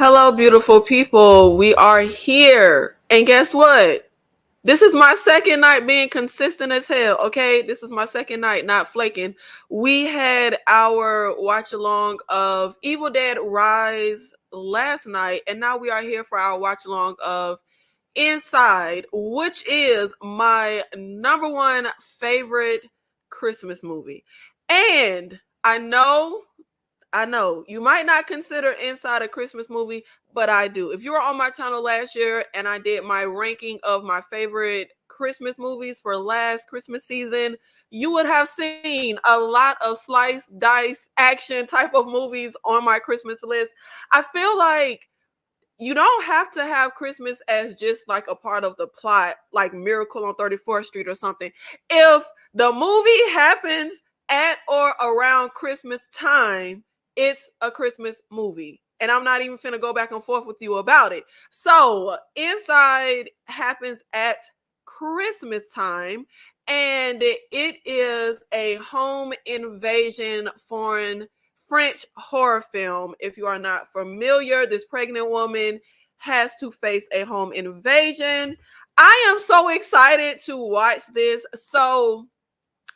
Hello, beautiful people. We are here. And guess what? This is my second night being consistent as hell, okay? This is my second night not flaking. We had our watch along of Evil Dead Rise last night, and now we are here for our watch along of Inside, which is my number one favorite Christmas movie. And I know you might not consider Inside a Christmas movie, but I do. If you were on my channel last year and I did my ranking of my favorite Christmas movies for last Christmas season, you would have seen a lot of slice, dice, action type of movies on my Christmas list. I feel like you don't have to have Christmas as just like a part of the plot, like Miracle on 34th Street or something. If the movie happens at or around Christmas time, it's a Christmas movie. And I'm not even finna go back and forth with you about it. So, Inside happens at Christmas time, and it is a home invasion foreign French horror film. If you are not familiar, this pregnant woman has to face a home invasion. I am so excited to watch this. So,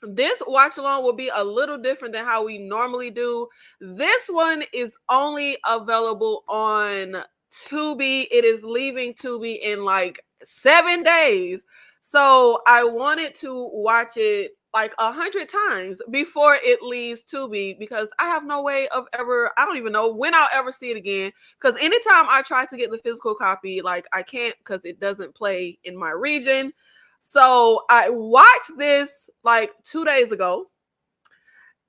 this watch along will be a little different than how we normally do. This one is only available on Tubi. It is leaving Tubi in like 7 days. So I wanted to watch it like 100 times before it leaves Tubi because I have no way of ever, I don't even know when I'll ever see it again. Because anytime I try to get the physical copy, like I can't because it doesn't play in my region. So I watched this like 2 days ago,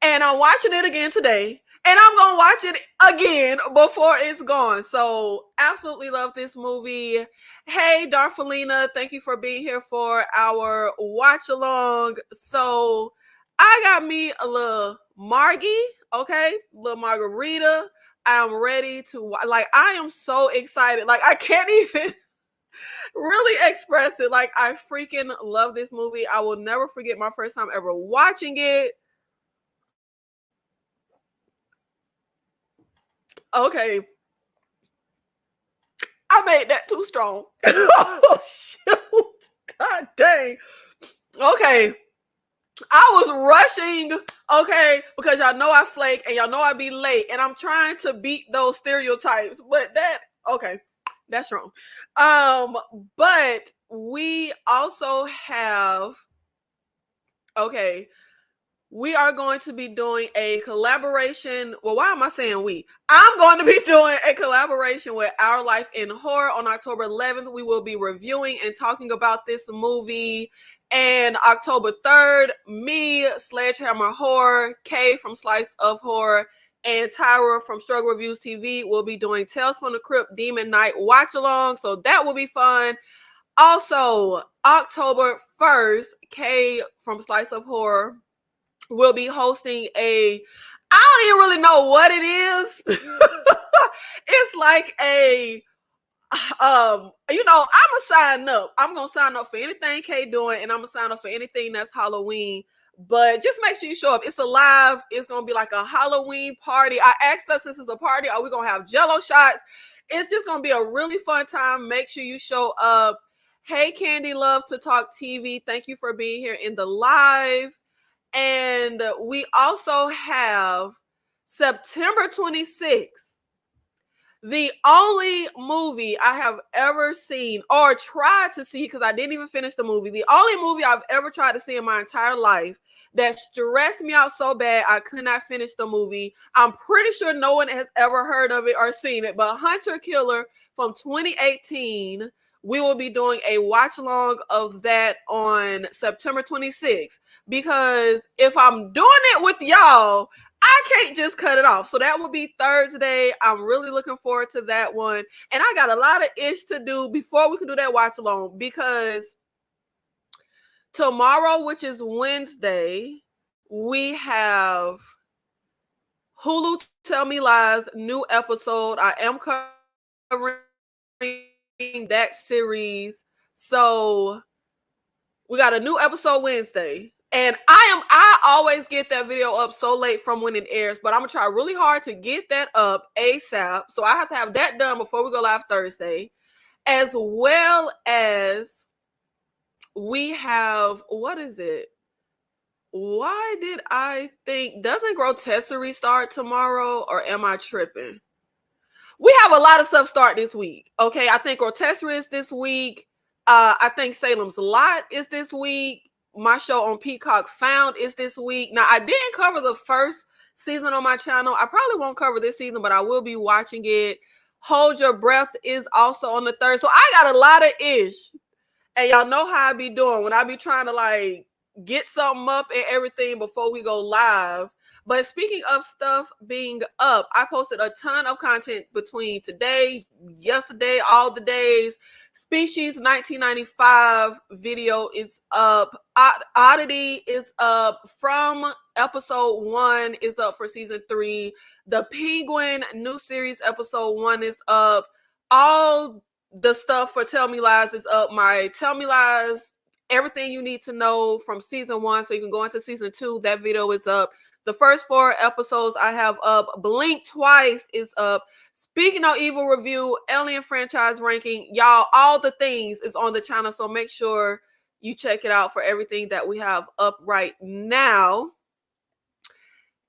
and I'm watching it again today, and I'm gonna watch it again before it's gone. So absolutely love this movie. Hey, Darfelina, thank you for being here for our watch along. So I got me a little Margie, okay, little margarita. I'm ready to like. I am so excited. Like I can't even really express it. Like I freaking love this movie. I will never forget my first time ever watching it. Okay, I made that too strong. Oh shoot. God dang. Okay. I was rushing, okay, because y'all know I flake and y'all know I be late, and I'm trying to beat those stereotypes, but okay, that's wrong. But we also have, okay, we are going to be doing a collaboration. Well, why am I saying we? I'm going to be doing a collaboration with Our Life in Horror on October 11th. We will be reviewing and talking about this movie. And October 3rd, me, Sledgehammer Horror, Kay from Slice of Horror, and Tyra from Struggle Reviews TV will be doing Tales from the Crypt Demon Night watch along. So that will be fun. Also, October 1st, Kay from Slice of Horror will be hosting I don't even really know what it is. It's like I'm gonna sign up. I'm gonna sign up for anything Kay doing, and I'm gonna sign up for anything that's Halloween. But just make sure you show up. It's alive. It's gonna be like a Halloween party. I asked us, since it's a party, are we gonna have Jello shots? It's just gonna be a really fun time. Make sure you show up. Hey, Candy loves to talk TV. Thank you for being here in the live. And we also have September 26th, the only movie I have ever seen or tried to see, because I didn't even finish the movie. The only movie I've ever tried to see in my entire life that stressed me out so bad I could not finish the movie. I'm pretty sure no one has ever heard of it or seen it, but Hunter Killer from 2018. We will be doing a watch along of that on September 26th, because if I'm doing it with y'all, I can't just cut it off. So that will be Thursday. I'm really looking forward to that one. And I got a lot of ish to do before we can do that watch along, because tomorrow, which is Wednesday, we have Hulu Tell Me Lies new episode. I am covering that series. So we got a new episode Wednesday. And I always get that video up so late from when it airs, but I'm gonna try really hard to get that up ASAP. So I have to have that done before we go live Thursday, as well as we have, what is it? Why did I think, doesn't Grotesserie start tomorrow, or am I tripping? We have a lot of stuff start this week. Okay, I think Grotesserie is this week. I think Salem's Lot is this week. My show on Peacock Found is this week. Now, I didn't cover the first season on my channel. I probably won't cover this season, but I will be watching it. Hold Your Breath is also on the 3rd. So I got a lot of ish. And y'all know how I be doing when I be trying to like get something up and everything before we go live. But speaking of stuff being up, I posted a ton of content between today, yesterday, all the days. Species 1995 video is up. Oddity is up. From episode 1 is up for season 3. The Penguin new series episode 1 is up. All the stuff for Tell Me Lies is up. My Tell Me Lies, everything you need to know from season 1 so you can go into season 2, that video is up. The first 4 episodes I have up. Blink Twice is up. Speaking of Evil review, Alien franchise ranking, y'all, all the things is on the channel, so make sure you check it out for everything that we have up right now.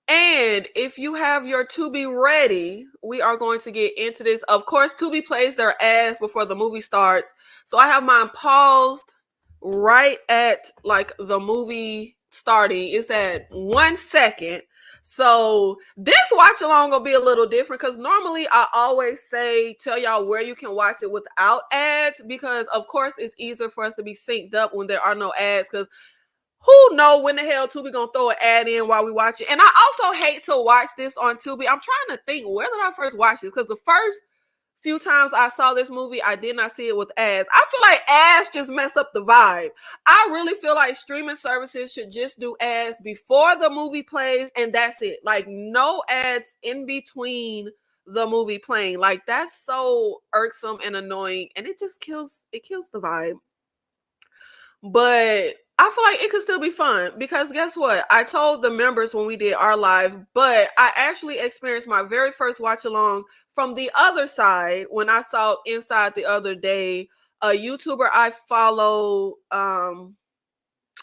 And if you have your Tubi ready, we are going to get into this. Of course, Tubi plays their ads before the movie starts. So I have mine paused right at like the movie starting. It's at 1 second. So this watch along will be a little different because normally I always say, tell y'all where you can watch it without ads, because of course it's easier for us to be synced up when there are no ads, because who know when the hell Tubi gonna throw an ad in while we watch it. And I also hate to watch this on Tubi. I'm trying to think, where did I first watch this? Because the first few times I saw this movie, I did not see it with ads. I feel like ads just mess up the vibe. I really feel like streaming services should just do ads before the movie plays, and that's it. Like, no ads in between the movie playing. Like, that's so irksome and annoying, and it kills the vibe. But I feel like it could still be fun, because guess what? I told the members when we did our live, but I actually experienced my very first watch along from the other side when I saw Inside the other day. A YouTuber I follow,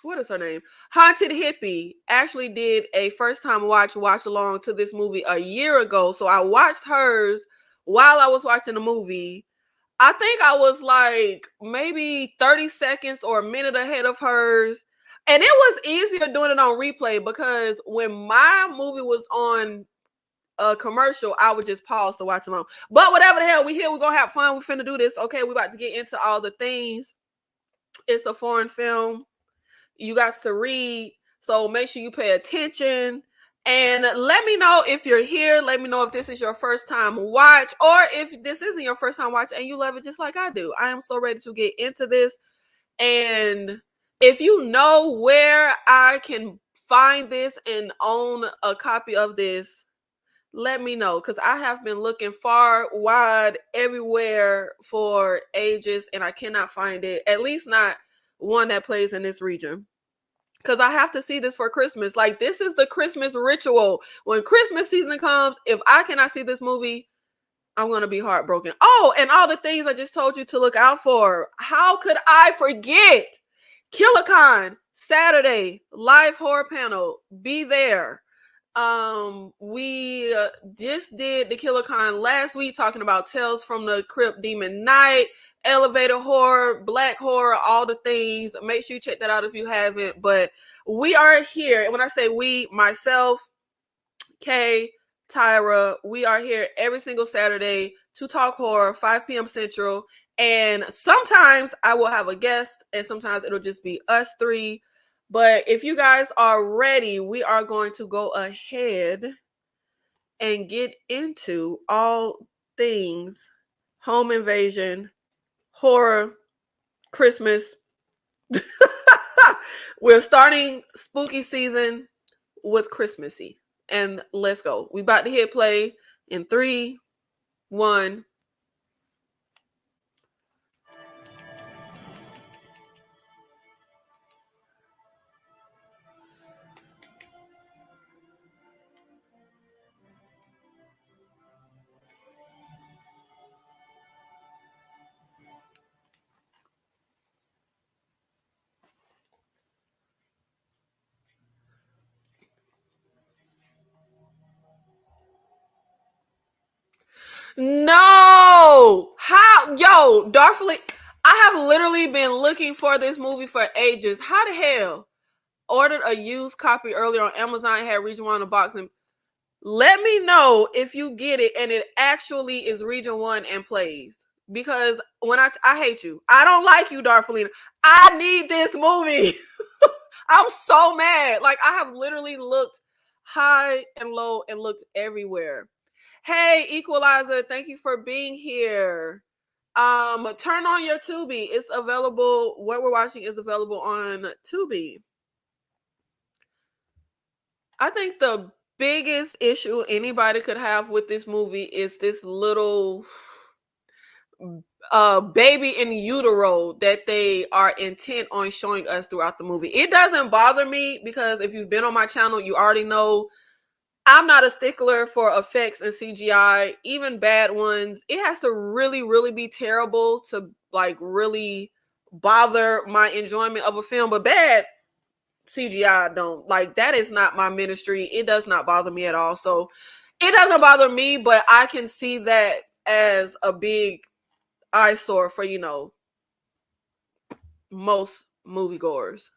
what is her name? Haunted Hippie, actually did a first time watch along to this movie a year ago. So I watched hers while I was watching the movie. I think I was like maybe 30 seconds or a minute ahead of hers. And it was easier doing it on replay, because when my movie was on a commercial, I would just pause to watch along. But whatever the hell, we here, we're going to have fun. We're finna do this. Okay, we're about to get into all the things. It's a foreign film. You got to read, so make sure you pay attention. And let me know if you're here. Let me know if this is your first time watch, or if this isn't your first time watch and you love it just like I do. I am so ready to get into this. And if you know where I can find this and own a copy of this, let me know, because I have been looking far, wide, everywhere for ages, and I cannot find it. At least not one that plays in this region. Because I have to see this for Christmas. Like, this is the Christmas ritual. When Christmas season comes, if I cannot see this movie, I'm going to be heartbroken. Oh, and all the things I just told you to look out for. How could I forget? KillerCon, Saturday, live horror panel. Be there. We just did the KillerCon last week, talking about Tales from the Crypt, Demon Night, elevator horror, black horror, all the things. Make sure you check that out if you haven't. But we are here, and when I say we, myself, Kay, Tyra, we are here every single Saturday to talk horror, 5 p.m. Central. And sometimes I will have a guest, and sometimes it'll just be us three. But if you guys are ready, we are going to go ahead and get into all things home invasion, horror, Christmas. We're starting spooky season with Christmassy. And let's go. We about to hit play in 3, 1. No, how, yo, Darfleet? I have literally been looking for this movie for ages. How the hell? Ordered a used copy earlier on Amazon. Had Region One in the box, and let me know if you get it and it actually is Region One and plays. Because when I hate you, I don't like you, Darfleet. I need this movie. I'm so mad. Like, I have literally looked high and low and looked everywhere. Hey, Equalizer, thank you for being here. Turn on your Tubi. It's available. What we're watching is available on Tubi. I think the biggest issue anybody could have with this movie is this little baby in utero that they are intent on showing us throughout the movie. It doesn't bother me because if you've been on my channel, you already know I'm not a stickler for effects and CGI, even bad ones. It has to really, really be terrible to like really bother my enjoyment of a film. But bad CGI don't, like, that is not my ministry. It does not bother me at all. So it doesn't bother me, but I can see that as a big eyesore for, most moviegoers.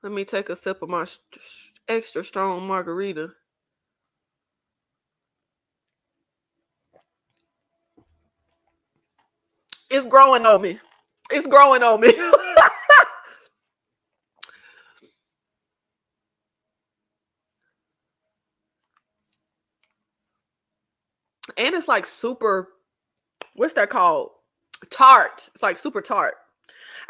Let me take a sip of my extra strong margarita. It's growing on me. It's growing on me. And it's like super, what's that called? Tart. It's like super tart.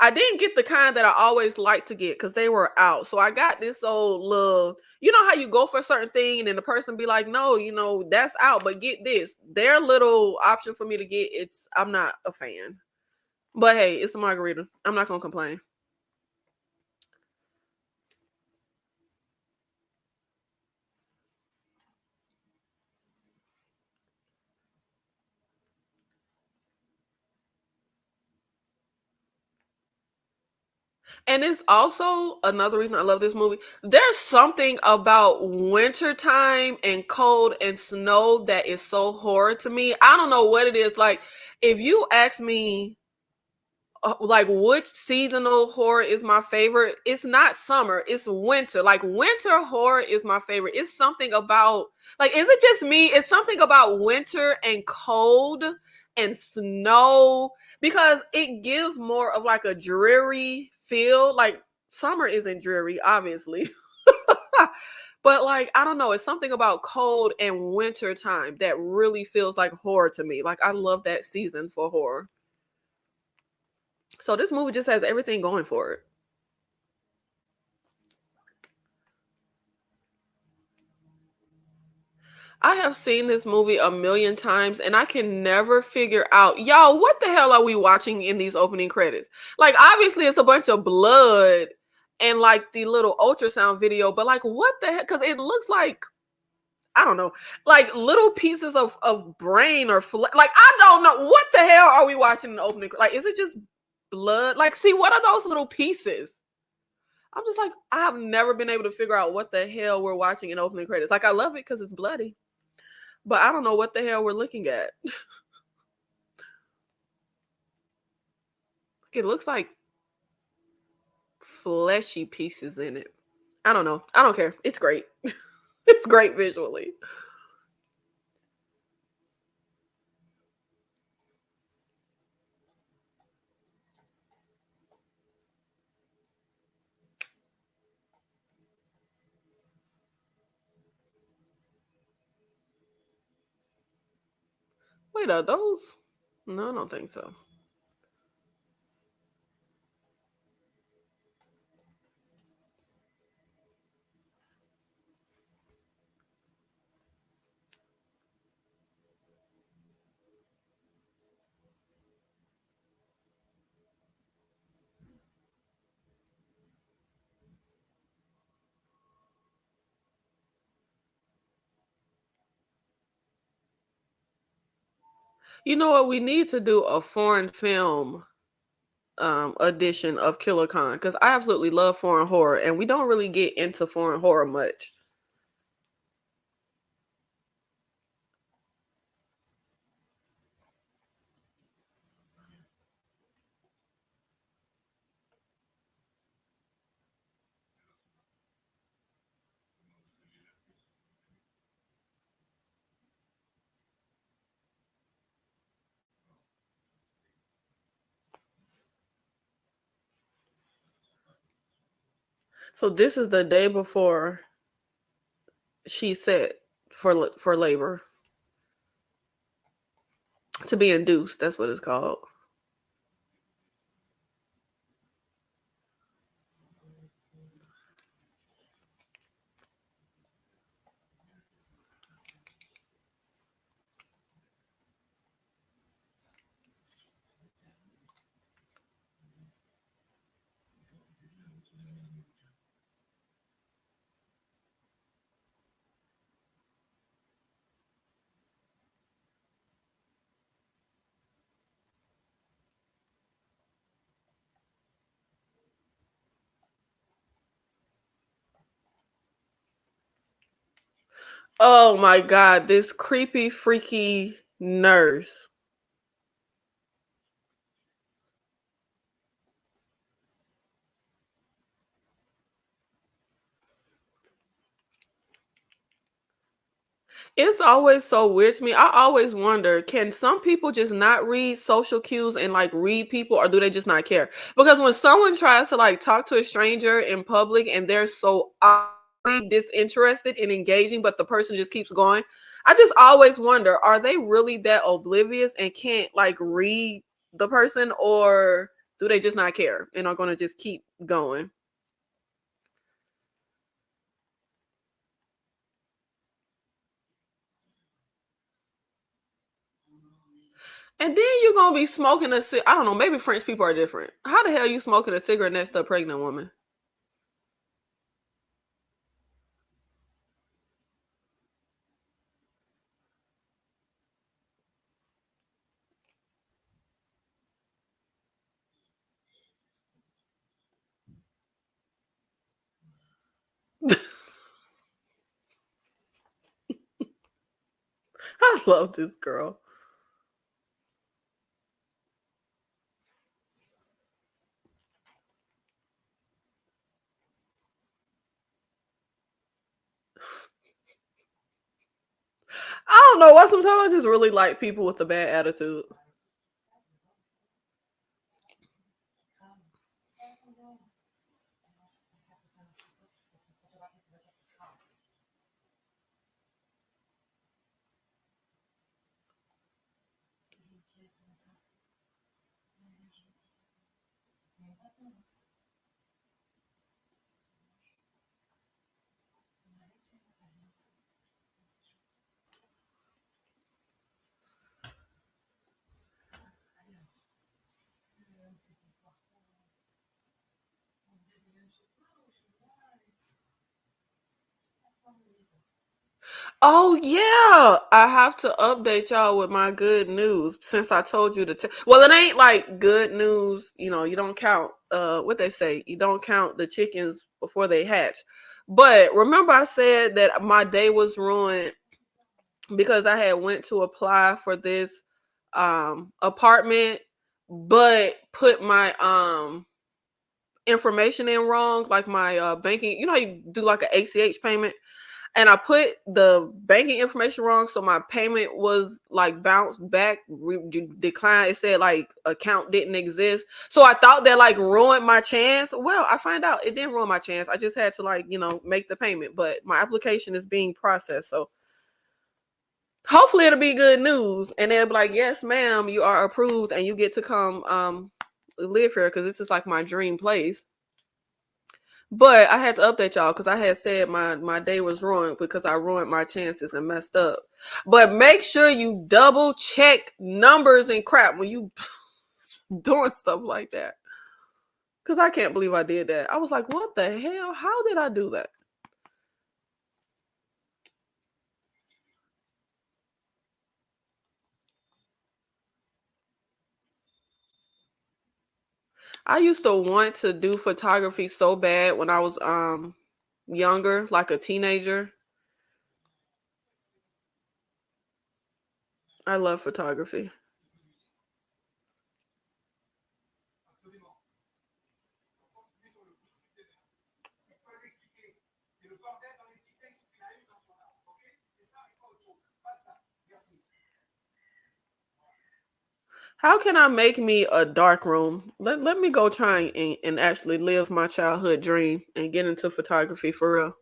I didn't get the kind that I always like to get because they were out. So I got this old little, you know how you go for a certain thing and then the person be like, no, that's out, but get this. Their little option for me to get, I'm not a fan. But hey, it's a margarita. I'm not gonna complain. And it's also another reason I love this movie. There's something about wintertime and cold and snow that is so horror to me. I don't know what it is. Like, if you ask me, like, which seasonal horror is my favorite, it's not summer, it's winter. Like, winter horror is my favorite. It's something about, like, is it just me? It's something about winter and cold and snow because it gives more of like a dreary feel. Like, summer isn't dreary, obviously. But like, I don't know, it's something about cold and winter time that really feels like horror to me. Like, I love that season for horror. So this movie just has everything going for it. I have seen this movie a million times and I can never figure out, y'all, what the hell are we watching in these opening credits? Like, obviously, it's a bunch of blood and like the little ultrasound video, but like, what the heck? Because it looks like, I don't know, like little pieces of brain or like, I don't know. What the hell are we watching in the opening? Like, is it just blood? Like, see, what are those little pieces? I'm just like, I have never been able to figure out what the hell we're watching in opening credits. Like, I love it because it's bloody, but I don't know what the hell we're looking at. It looks like fleshy pieces in it. I don't know. I don't care. It's great. It's great visually. Wait, are those? No, I don't think so. You know what? We need to do a foreign film edition of Killer Khan because I absolutely love foreign horror and we don't really get into foreign horror much. So this is the day before she's set for labor to be induced. That's what it's called. Oh my god, this creepy, freaky nurse. It's always so weird to me. I always wonder, can some people just not read social cues and like read people, or do they just not care? Because when someone tries to like talk to a stranger in public and they're so obviously disinterested and engaging, but the person just keeps going, I just always wonder, are they really that oblivious and can't like read the person, or do they just not care and are going to just keep going? And then you're gonna be smoking I don't know, maybe French people are different. How the hell you smoking a cigarette next to a pregnant woman? I love this girl. I don't know why sometimes I just really like people with a bad attitude. Oh yeah, I have to update y'all with my good news since I told you to. Well, it ain't like good news. You know, you don't count. What they say, you don't count the chickens before they hatch. But remember, I said that my day was ruined because I had went to apply for this apartment, but put my information in wrong, like my banking. You know, how you do like an ACH payment, and I put the banking information wrong, so my payment was like bounced back, declined. It said like account didn't exist, so I thought that like ruined my chance. Well, I find out it didn't ruin my chance. I just had to like make the payment, but my application is being processed, so hopefully it'll be good news, and they'll be like, "Yes, ma'am, you are approved, and you get to come live here because this is like my dream place." But I had to update y'all because I had said my day was ruined because I ruined my chances and messed up. But make sure you double check numbers and crap when you doing stuff like that. Because I can't believe I did that. I was like, what the hell? How did I do that? I used to want to do photography so bad when I was younger, like a teenager. I love photography. How can I make me a dark room? Let me go try and actually live my childhood dream and get into photography for real.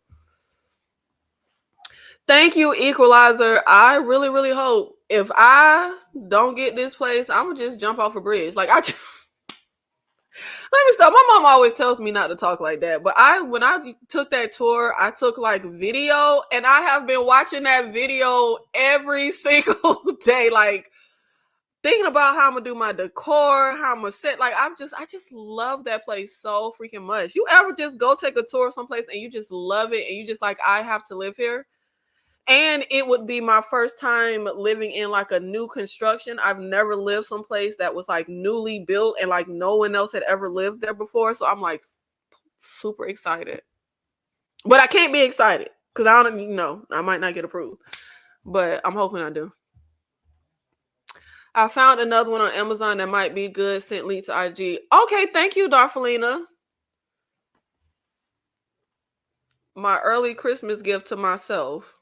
Thank you, Equalizer. I really, really hope if I don't get this place, I'm gonna just jump off a bridge. Like I just, let me stop. My mom always tells me not to talk like that, but when I took that tour, I took like video, and I have been watching that video every single day. Like thinking about how I'm gonna do my decor, how I'm gonna set. Like I just love that place so freaking much. You ever just go take a tour someplace and you just love it and you just like, I have to live here? And it would be my first time living in like a new construction. I've never lived someplace that was like newly built and like no one else had ever lived there before. So I'm like super excited. But I can't be excited because I don't know. I might not get approved. But I'm hoping I do. I found another one on Amazon that might be good. Sent link to IG. Okay, thank you, Darfelina. My early Christmas gift to myself.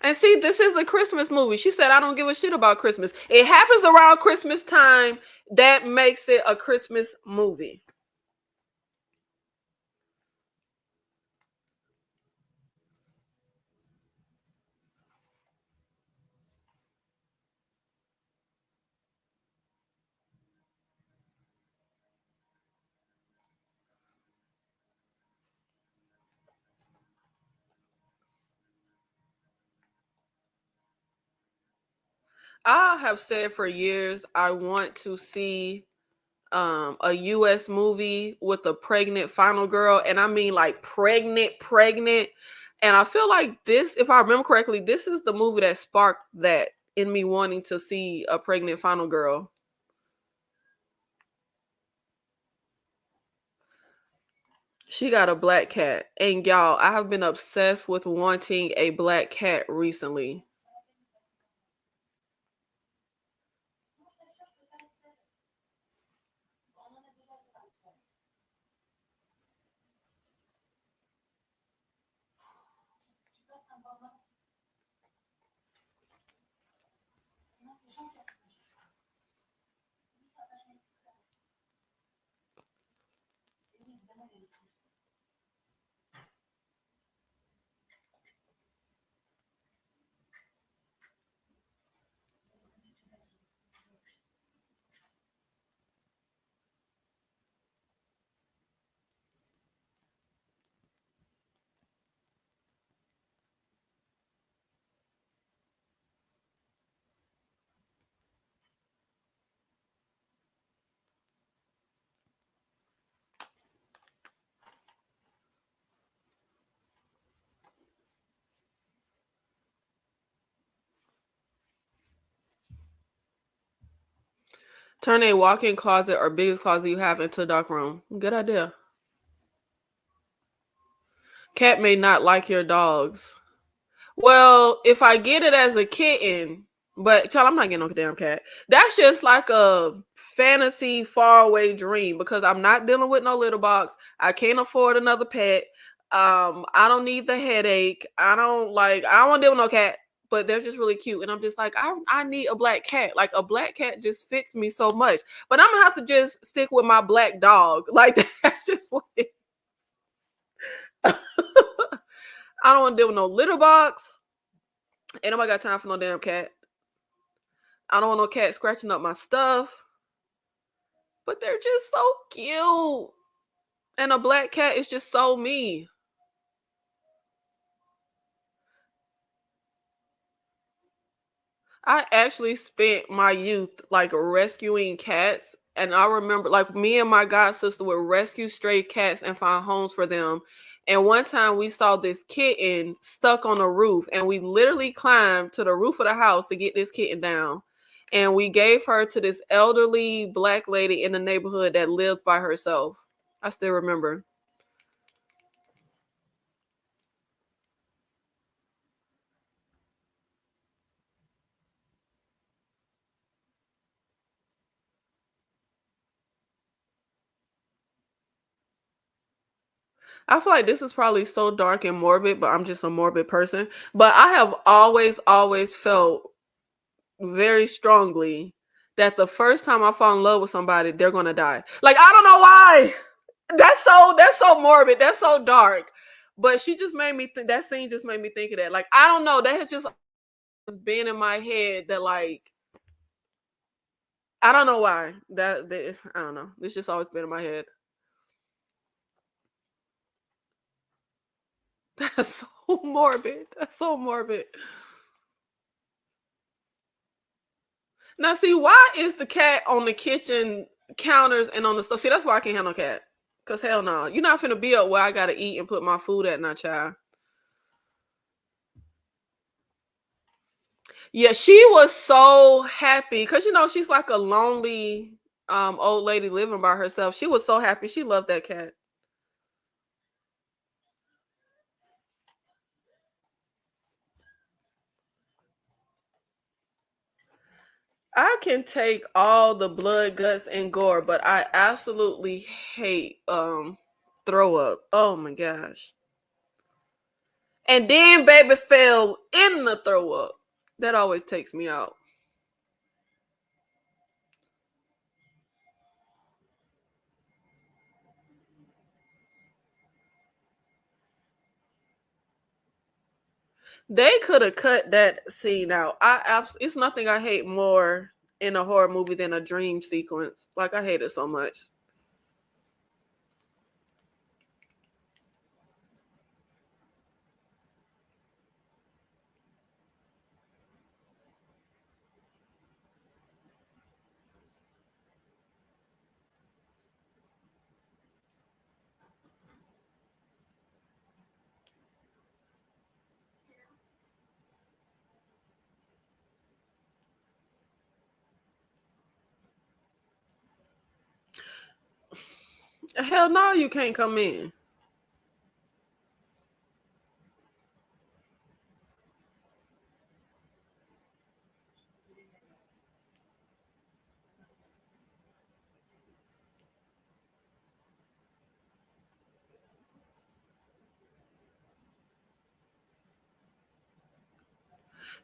And see, this is a Christmas movie. She said, I don't give a shit about Christmas. It happens around Christmas time. That makes it a Christmas movie. I have said for years, I want to see a US movie with a pregnant final girl. And I mean like pregnant. And I feel like this, if I remember correctly, this is the movie that sparked that in me wanting to see a pregnant final girl. She got a black cat. And y'all, I have been obsessed with wanting a black cat recently. Turn a walk-in closet or biggest closet you have into a dark room. Good idea. Cat may not like your dogs. Well, if I get it as a kitten, but child, I'm not getting no damn cat. That's just like a fantasy faraway dream because I'm not dealing with no litter box. I can't afford another pet. I don't need the headache. I don't want to deal with no cat, but they're just really cute. And I'm just like, I need a black cat. Like a black cat just fits me so much. But I'm gonna have to just stick with my black dog. Like that's just what it I don't want to deal with no litter box. Ain't nobody got time for no damn cat. I don't want no cat scratching up my stuff. But they're just so cute. And a black cat is just so me. I actually spent my youth like rescuing cats. And I remember like me and my god sister would rescue stray cats and find homes for them. And one time we saw this kitten stuck on a roof, and we literally climbed to the roof of the house to get this kitten down. And we gave her to this elderly black lady in the neighborhood that lived by herself. I still remember. I feel like this is probably so dark and morbid, but I'm just a morbid person. But I have always felt very strongly that the first time I fall in love with somebody, they're gonna die. Like, I don't know why. That's so morbid. That's so dark. But she just made me think, that scene just made me think of that. Like, I don't know. That has just been in my head that, like, I don't know why. I don't know. It's just always been in my head. That's so morbid. That's so morbid. Now, see, why is the cat on the kitchen counters and on the stove? See, that's why I can't have no cat. Cause hell no, you're not finna be up where I gotta eat and put my food at, now, child. Yeah, she was so happy because she's like a lonely old lady living by herself. She was so happy. She loved that cat. I can take all the blood, guts, and gore, but I absolutely hate throw up. Oh my gosh. And then baby fell in the throw up. That always takes me out. They could have cut that scene out. It's nothing I hate more in a horror movie than a dream sequence. Like, I hate it so much. Hell no, you can't come in.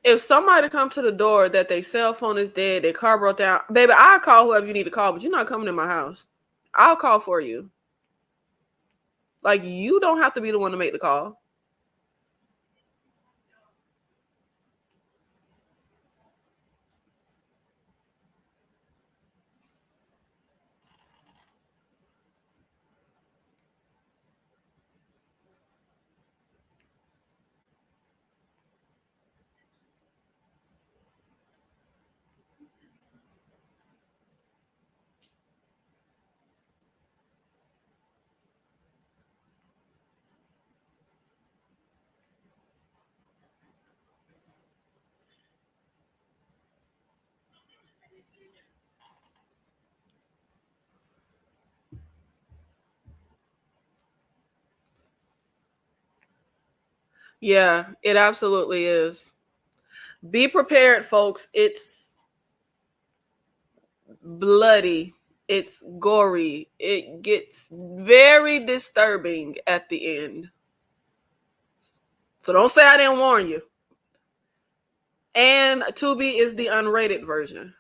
If somebody come to the door that their cell phone is dead, their car broke down, baby, I'll call whoever you need to call, but you're not coming in my house. I'll call for you. Like, you don't have to be the one to make the call. Yeah, it absolutely is. Be prepared, folks. It's bloody. It's gory. It gets very disturbing at the end. So don't say I didn't warn you. And Tubi is the unrated version.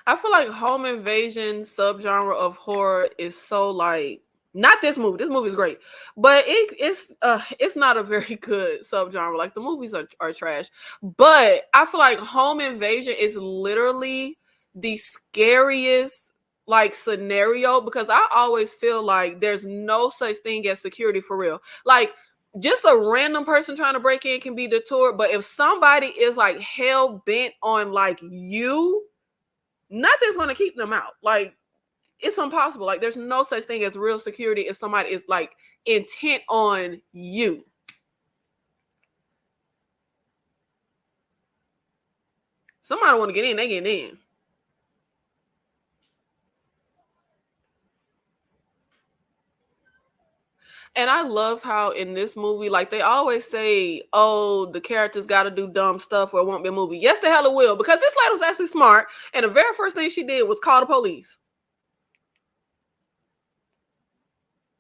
I feel like home invasion subgenre of horror is so, like, not this movie. This movie is great, but it's not a very good subgenre. Like, the movies are trash. But I feel like home invasion is literally the scariest, like, scenario, because I always feel like there's no such thing as security for real. Like, just a random person trying to break in can be detoured, but if somebody is like hell bent on like you, nothing's going to keep them out. Like, it's impossible. Like, there's no such thing as real security if somebody is like intent on you. Somebody want to get in, they get in. And I love how in this movie, like they always say, oh, the characters got to do dumb stuff or it won't be a movie. Yes, the hell it will, because this lady was actually smart. And the very first thing she did was call the police.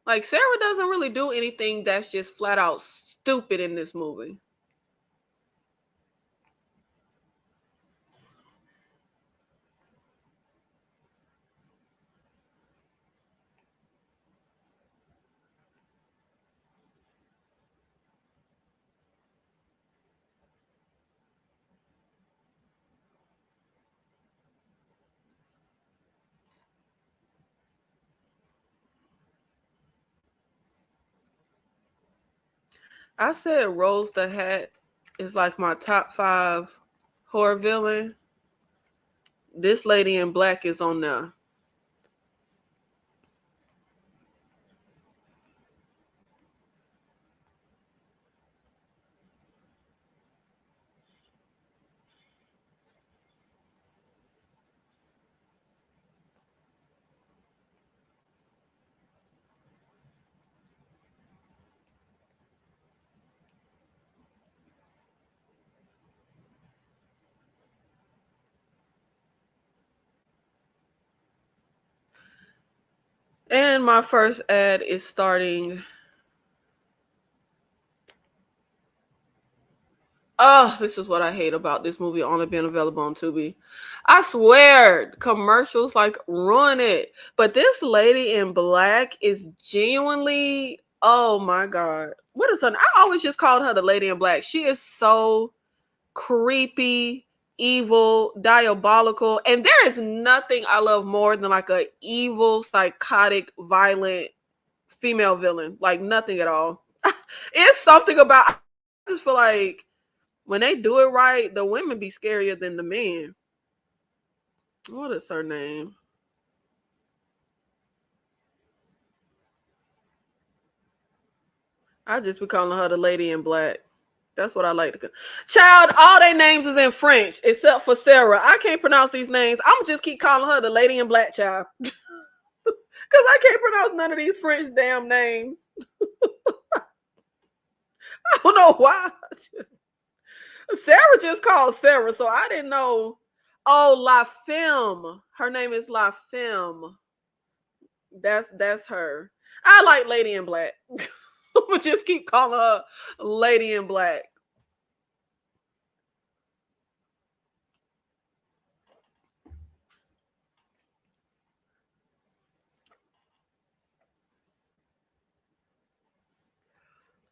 Like, Sarah doesn't really do anything that's just flat out stupid in this movie. I said Rose the Hat is like my top 5 horror villain. This lady in black is on there. And my first ad is starting. Oh, this is what I hate about this movie only being available on Tubi. I swear, commercials like ruin it. But this lady in black is genuinely, oh my God. What is her? I always just called her the lady in black. She is so creepy, evil, diabolical. And there is nothing I love more than like a evil, psychotic, violent female villain. Like nothing at all. It's something about, I just feel like when they do it right, the women be scarier than the men. What is her name? I just be calling her the lady in black. That's what I like to call. Child, all their names is in French except for Sarah. I can't pronounce these names. I'm just keep calling her the lady in black, child. Because I can't pronounce none of these French damn names. I don't know why. Sarah just called Sarah, so I didn't know. Oh, La Femme. Her name is La Femme. That's her. I like Lady in Black. But just keep calling her Lady in Black.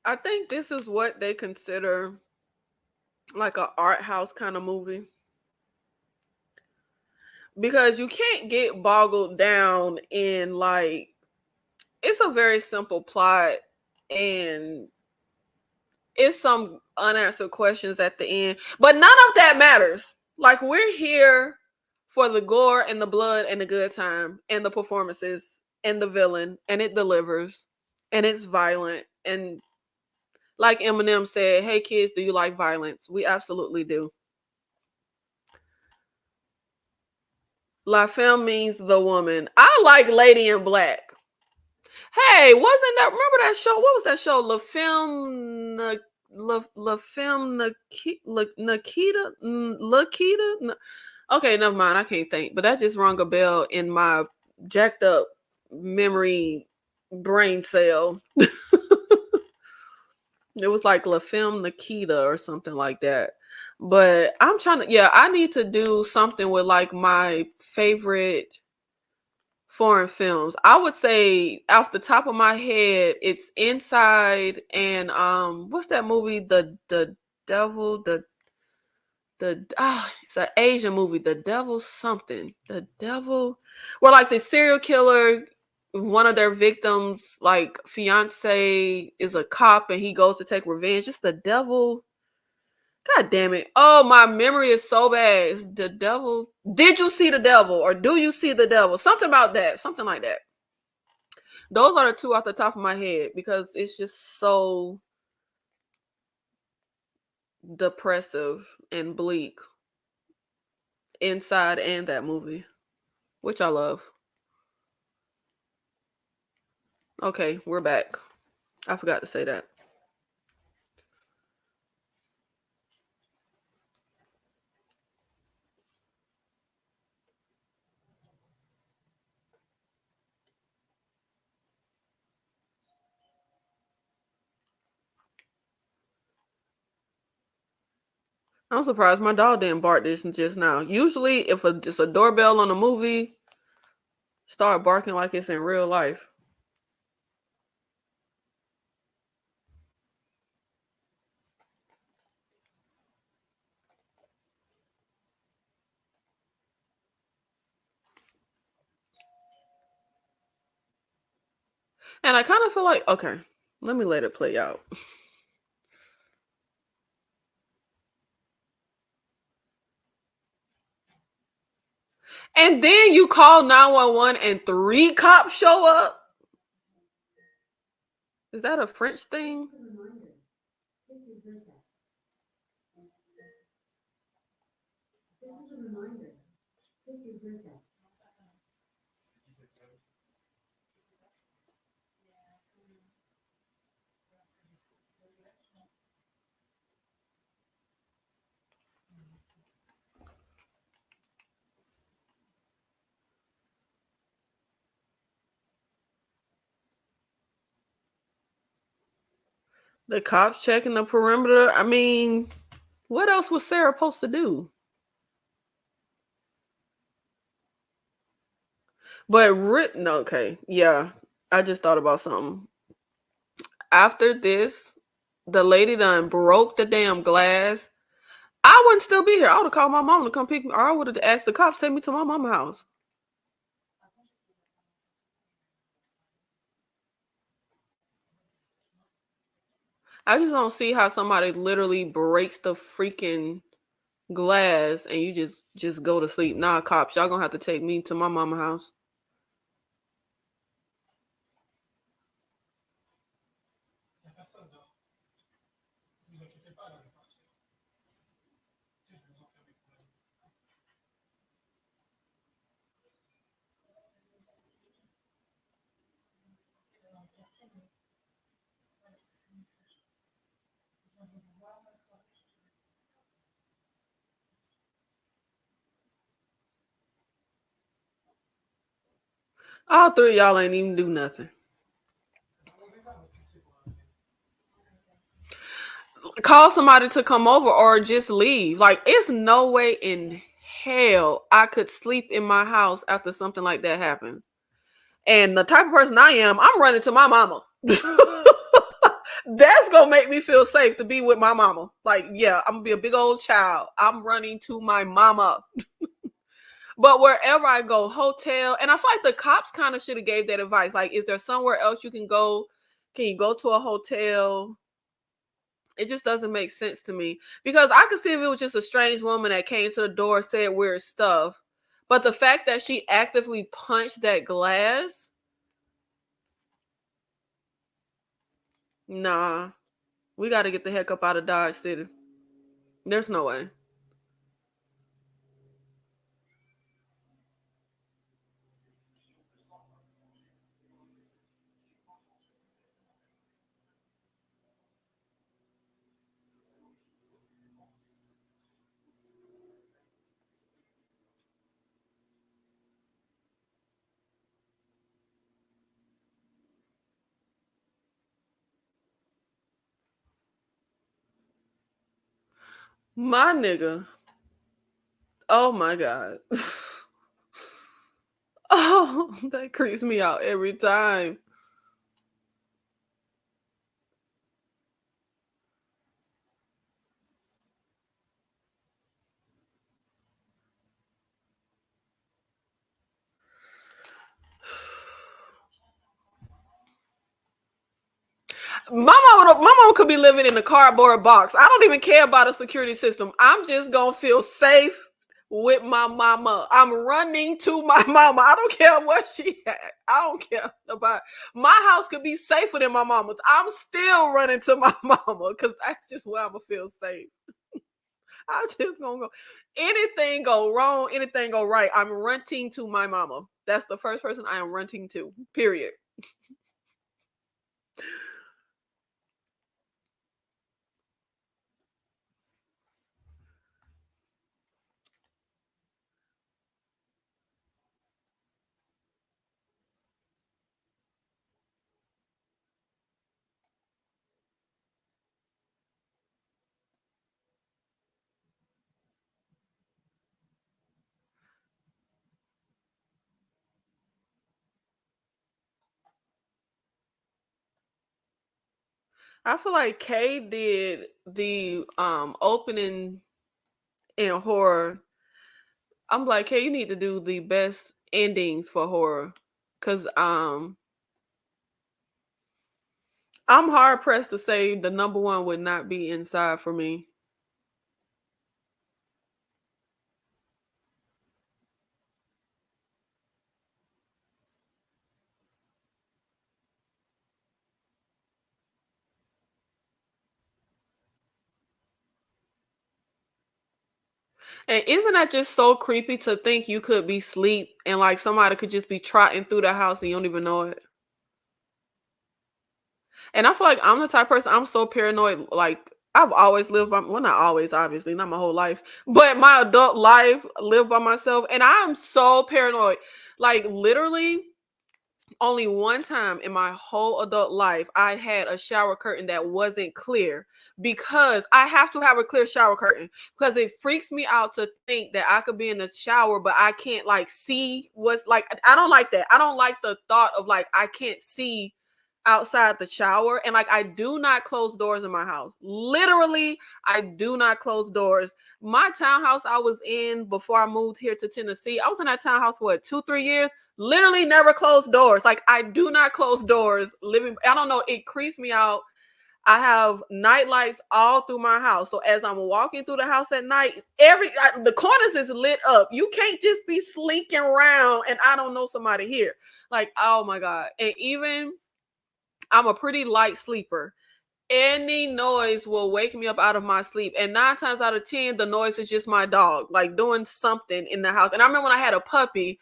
I think this is what they consider like an art house kind of movie. Because you can't get boggled down in like it's a very simple plot and it's some unanswered questions at the end, but none of that matters. Like we're here for the gore and the blood and the good time and the performances and the villain and it delivers and it's violent and like Eminem said, "Hey kids, do you like violence?" We absolutely do. La Femme means the woman. I like Lady in Black. Hey, wasn't that remember that show? What was that show? La Femme Nikita Lakita. Okay, never mind. I can't think, but that just rung a bell in my jacked up memory brain cell. It was like La Femme Nikita or something like that. But I'm trying to, yeah, I need to do something with like my favorite foreign films. I would say off the top of my head, it's Inside and what's that movie? The Devil, it's an Asian movie, The Devil something. The Devil where like the serial killer one of their victims, like fiance, is a cop and he goes to take revenge. Just the devil. God damn it. Oh, my memory is so bad. It's the devil. Did you see the devil or do you see the devil? Something about that. Something like that. Those are the two off the top of my head because it's just so depressive and bleak inside and that movie, which I love. Okay, we're back. I forgot to say that. I'm surprised my dog didn't bark this just now. Usually, if it's a doorbell on a movie, start barking like it's in real life. And I kind of feel like, okay, let me let it play out. And then you call 911 and 3 cops show up? Is that a French thing? The cops checking the perimeter. I mean, what else was Sarah supposed to do? But written, okay, yeah. I just thought about something. After this, the lady done broke the damn glass. I wouldn't still be here. I would have called my mom to come pick me, or I would have asked the cops to take me to my mama's house. I just don't see how somebody literally breaks the freaking glass and you just go to sleep. Nah, cops, y'all gonna have to take me to my mama's house. All three of y'all ain't even do nothing. Call somebody to come over or just leave. Like, it's no way in hell I could sleep in my house after something like that happens. And the type of person I am, I'm running to my mama. That's gonna make me feel safe to be with my mama. Like, yeah, I'm gonna be a big old child. I'm running to my mama. But wherever I go, hotel, and I feel like the cops kind of should have gave that advice. Like, is there somewhere else you can go? Can you go to a hotel? It just doesn't make sense to me because I could see if it was just a strange woman that came to the door, said weird stuff, but the fact that she actively punched that glass, nah, we got to get the heck up out of Dodge City. There's no way. My nigga. Oh my God. Oh, that creeps me out every time. My mama could be living in a cardboard box. I don't even care about a security system. I'm just gonna feel safe with my mama. I'm running to my mama. I don't care what she had. I don't care about my house could be safer than my mama's. I'm still running to my mama because that's just where I'm gonna feel safe. I just gonna go. Anything go wrong, anything go right. I'm running to my mama. That's the first person I am running to. Period. I feel like Kay did the opening in horror. I'm like, Kay, you need to do the best endings for horror. Cause I'm hard pressed to say the number one would not be Inside for me. And isn't that just so creepy to think you could be asleep and like somebody could just be trotting through the house and you don't even know it? And I feel like I'm the type of person, I'm so paranoid. Like I've always lived by, well, not always, obviously, not my whole life, but my adult life lived by myself. And I'm so paranoid. Like literally, only one time in my whole adult life I had a shower curtain that wasn't clear because I have to have a clear shower curtain because it freaks me out to think that I could be in the shower but I can't like see what's like. I don't like that. I don't like the thought of like I can't see outside the shower, and like I do not close doors in my house. Literally, I do not close doors. My townhouse I was in before I moved here to Tennessee, I was in that townhouse for what, 2-3 years. Literally never closed doors. Like I do not close doors. Living, I don't know. It creeps me out. I have night lights all through my house. So as I'm walking through the house at night, the corners is lit up. You can't just be slinking around and I don't know somebody here. Like oh my god. And even I'm a pretty light sleeper. Any noise will wake me up out of my sleep. And 9 times out of 10, the noise is just my dog, like doing something in the house. And I remember when I had a puppy,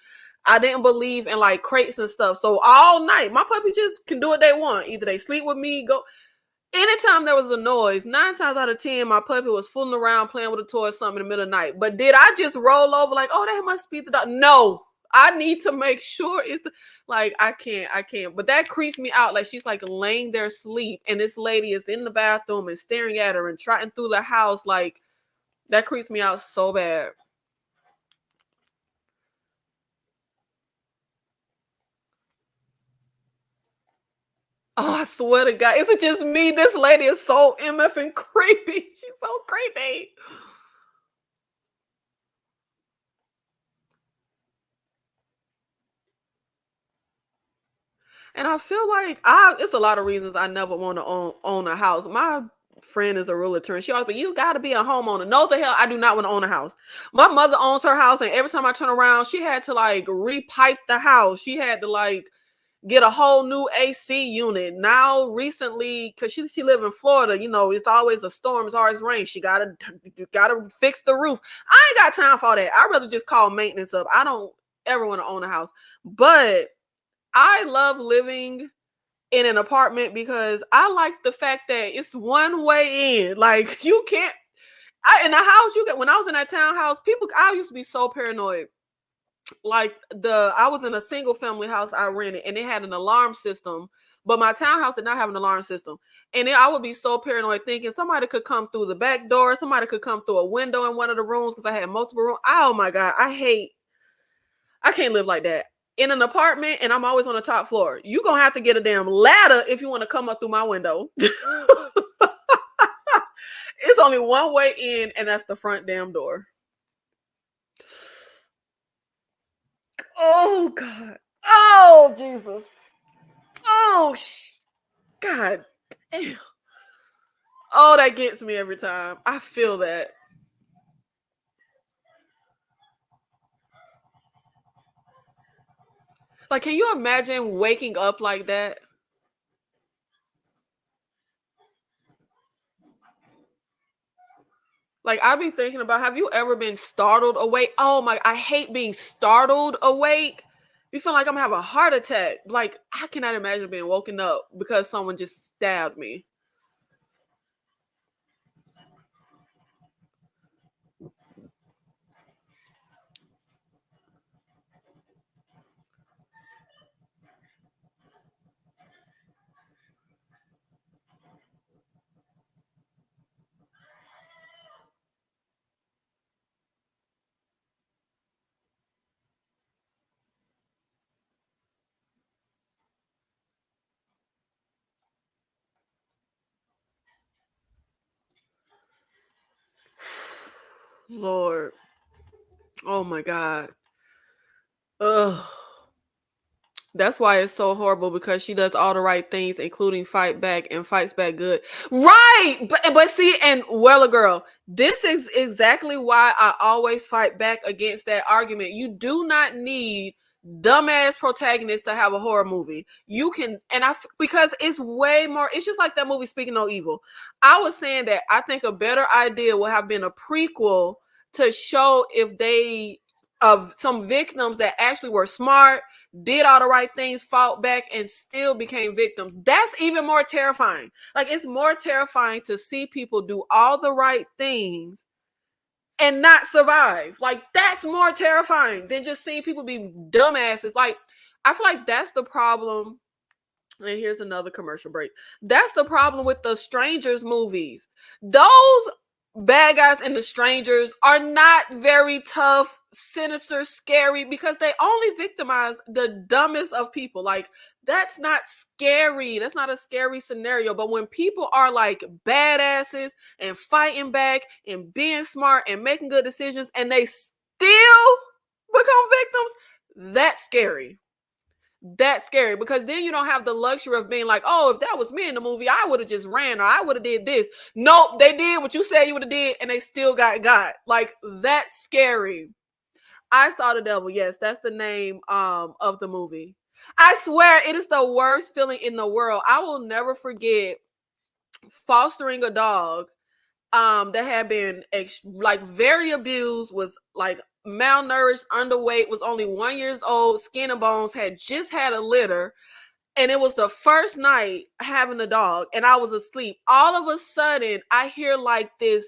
I didn't believe in like crates and stuff. So all night, my puppy just can do what they want. Either they sleep with me, go. Anytime there was a noise, 9 times out of 10, my puppy was fooling around playing with a toy or something in the middle of the night. But did I just roll over like, oh, that must be the dog? No, I need to make sure it's like I can't. But that creeps me out. Like she's like laying there asleep, and this lady is in the bathroom and staring at her and trotting through the house. Like that creeps me out so bad. Oh, I swear to God, is it just me? This lady is so MF and creepy. She's so creepy. And I feel like it's a lot of reasons I never want to own a house. My friend is a realtor and she always, but you got to be a homeowner. No, the hell, I do not want to own a house. My mother owns her house, and every time I turn around, she had to like repipe the house. She had to like get a whole new AC unit. Now, recently, because she live in Florida, it's always a storm, it's always rain. She gotta fix the roof. I ain't got time for all that. I'd rather just call maintenance up. I don't ever want to own a house, but I love living in an apartment because I like the fact that it's one way in. Like you can't. In the house you get. When I was in that townhouse, people. I used to be so paranoid. Like I was in a single family house I rented, and it had an alarm system. But my townhouse did not have an alarm system, and then I would be so paranoid, thinking somebody could come through the back door, somebody could come through a window in one of the rooms because I had multiple rooms. Oh my god, I can't live like that. In an apartment and I'm always on the top floor. You gonna have to get a damn ladder if you want to come up through my window. It's only one way in, and that's the front damn door. Oh God. Oh Jesus. Oh God. Ew. Oh, that gets me every time. I feel that. Like, can you imagine waking up like that? Like, I be thinking about, have you ever been startled awake? Oh my, I hate being startled awake. You feel like I'm gonna have a heart attack. Like, I cannot imagine being woken up because someone just stabbed me. Lord. Oh my God. Ugh. That's why it's so horrible, because she does all the right things, including fight back, and fights back good. Right. But see, and well, a girl, this is exactly why I always fight back against that argument. You do not need dumbass protagonists to have a horror movie. You can, and because it's way more, it's just like that movie Speaking No Evil. I was saying that I think a better idea would have been a prequel to show if they, of some victims that actually were smart, did all the right things, fought back, and still became victims. That's even more terrifying. Like, it's more terrifying to see people do all the right things and not survive. Like, that's more terrifying than just seeing people be dumbasses. Like, I feel like that's the problem. And here's another commercial break. That's the problem with the Strangers movies. Those bad guys and the Strangers are not very tough, sinister, scary, because they only victimize the dumbest of people. Like, that's not scary. That's not a scary scenario. But when people are like badasses and fighting back and being smart and making good decisions, and they still become victims, that's scary. That's scary, because then you don't have the luxury of being like, oh, if that was me in the movie, I would have just ran, or I would have did this. Nope, they did what you said you would have did, and they still got. Like, that's scary. I Saw the Devil. Yes, that's the name of the movie. I swear it is the worst feeling in the world. I will never forget fostering a dog that had been like very abused, was like malnourished, underweight, was only 1 year old, skin and bones, had just had a litter. And it was the first night having the dog, and I was asleep. All of a sudden, I hear like this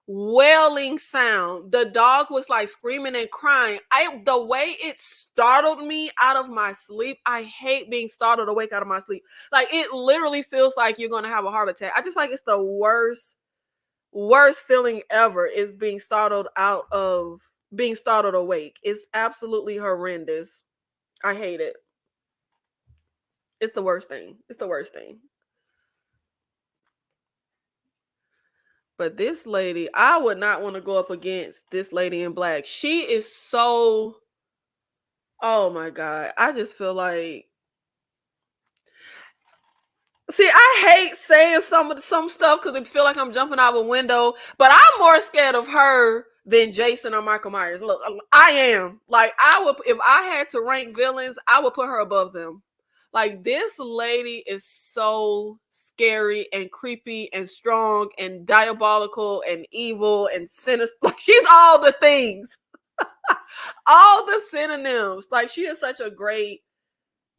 wailing sound. The dog was like screaming and crying. The way it startled me out of my sleep. I hate being startled awake out of my sleep. Like, it literally feels like you're gonna have a heart attack. I just like, it's the worst feeling ever, is being startled awake. It's absolutely horrendous. I hate it. It's the worst thing. It's the worst thing. But this lady, I would not want to go up against this lady in black. She is so, oh my God. I just feel like, see, I hate saying some stuff because it feel like I'm jumping out of a window, but I'm more scared of her than Jason or Michael Myers. Look, I am. Like, I would, if I had to rank villains, I would put her above them. Like, this lady is so scary and creepy and strong and diabolical and evil and sinister. Like, she's all the things, all the synonyms. Like, she is such a great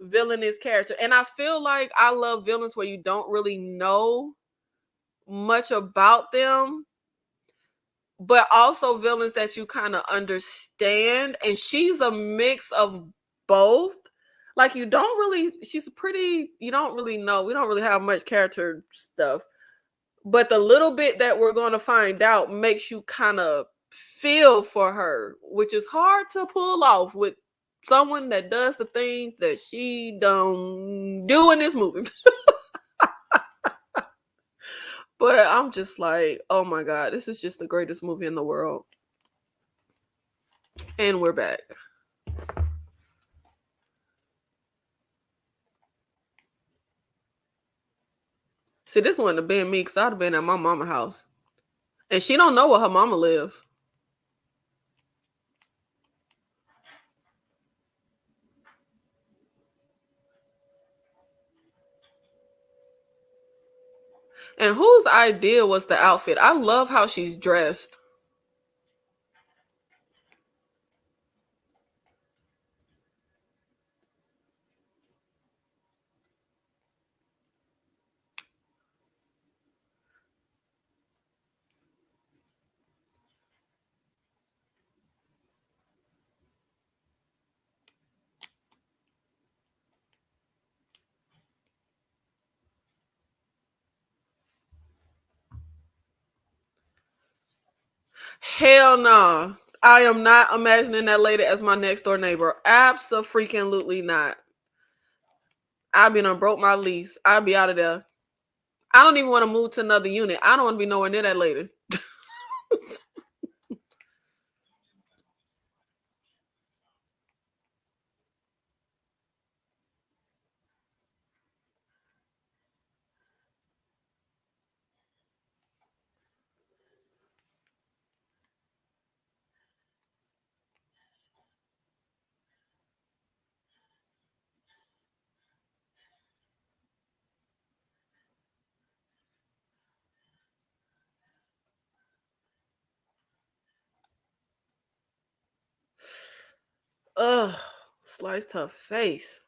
villainous character. And I feel like I love villains where you don't really know much about them, but also villains that you kind of understand. And she's a mix of both. Like, she's pretty, you don't really know. We don't really have much character stuff. But the little bit that we're going to find out makes you kind of feel for her, which is hard to pull off with someone that does the things that she don't do in this movie. But I'm just like, oh my God, this is just the greatest movie in the world. And we're back. See, See, this wouldn't have been me because I'd have been at my mama's house. And she don't know where her mama lives. And whose idea was the outfit? I love how she's dressed. Hell no. I am not imagining that lady as my next door neighbor. Absolutely not. I'll be done broke my lease. I'll be out of there. I don't even want to move to another unit. I don't want to be nowhere near that lady. Ugh. Sliced her face.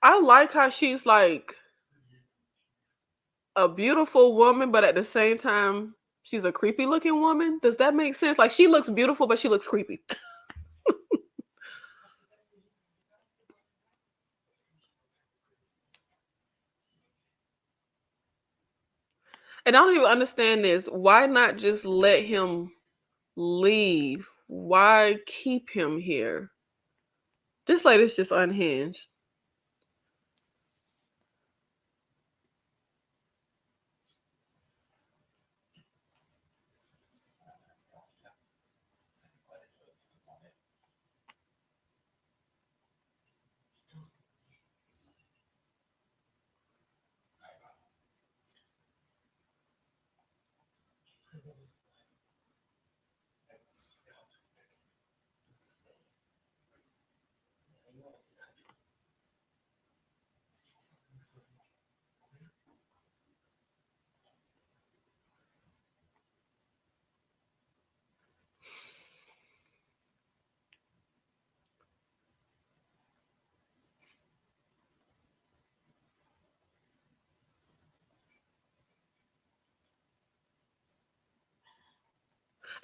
I like how she's like a beautiful woman, but at the same time, she's a creepy looking woman. Does that make sense? Like she looks beautiful, but she looks creepy. And I don't even understand this. Why not just let him leave? Why keep him here? This lady's just unhinged.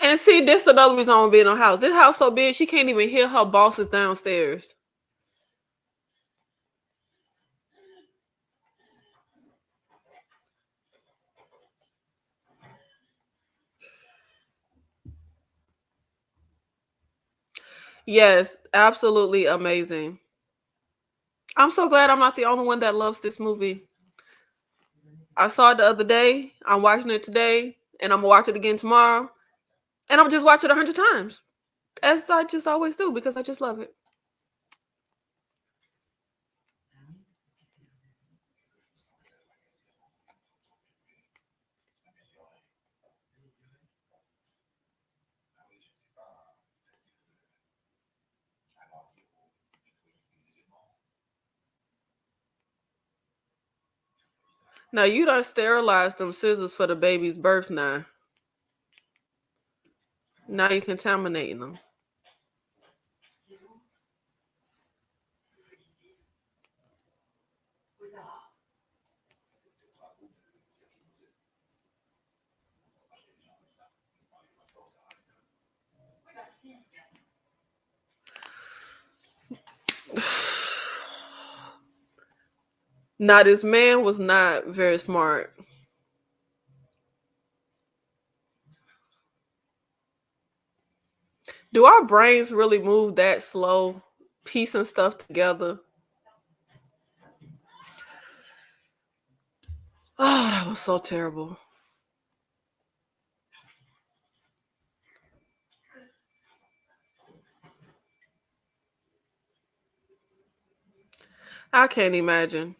And see, this is another reason I want to be in a house. This house so big, she can't even hear her bosses downstairs. Yes, absolutely amazing. I'm so glad I'm not the only one that loves this movie. I saw it the other day. I'm watching it today, and I'm gonna watch it again tomorrow. And I'm just watch it 100 times, as I just always do, because I just love it. Now you done sterilized them scissors for the baby's birth now. Now you're contaminating them. Now this man was not very smart. Do our brains really move that slow, piecing stuff together? Oh, that was so terrible. I can't imagine.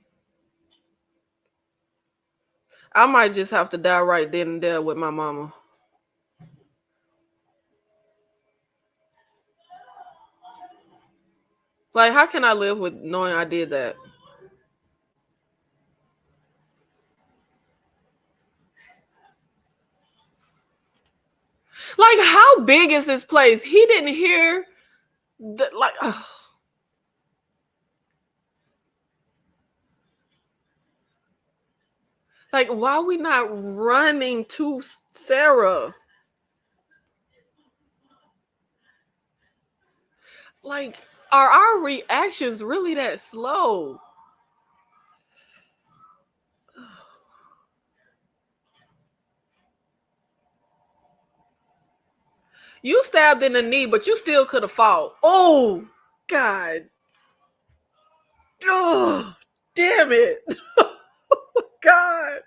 I might just have to die right then and there with my mama. Like, how can I live with knowing I did that? Like, how big is this place? He didn't hear the, like, ugh. Like, why are we not running to Sarah? Like, are our reactions really that slow? You stabbed in the knee, but you still could have fought. Oh, God. Oh, damn it. God.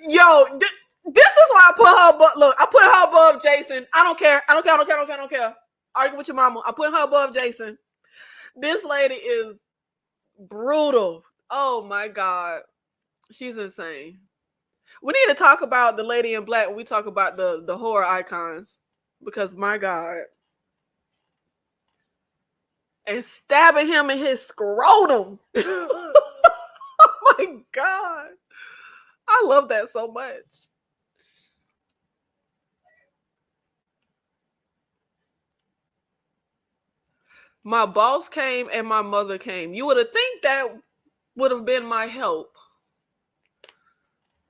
Yo, this is why I put her above. Look, I put her above Jason. I don't care. I don't care. I don't care. I don't care. I don't care. Argue with your mama. I put her above Jason. This lady is brutal. Oh my God. She's insane. We need to talk about the lady in black when we talk about the horror icons. Because my God. And stabbing him in his scrotum. Oh my God. I love that so much. My boss came and my mother came. You would have think that would have been my help.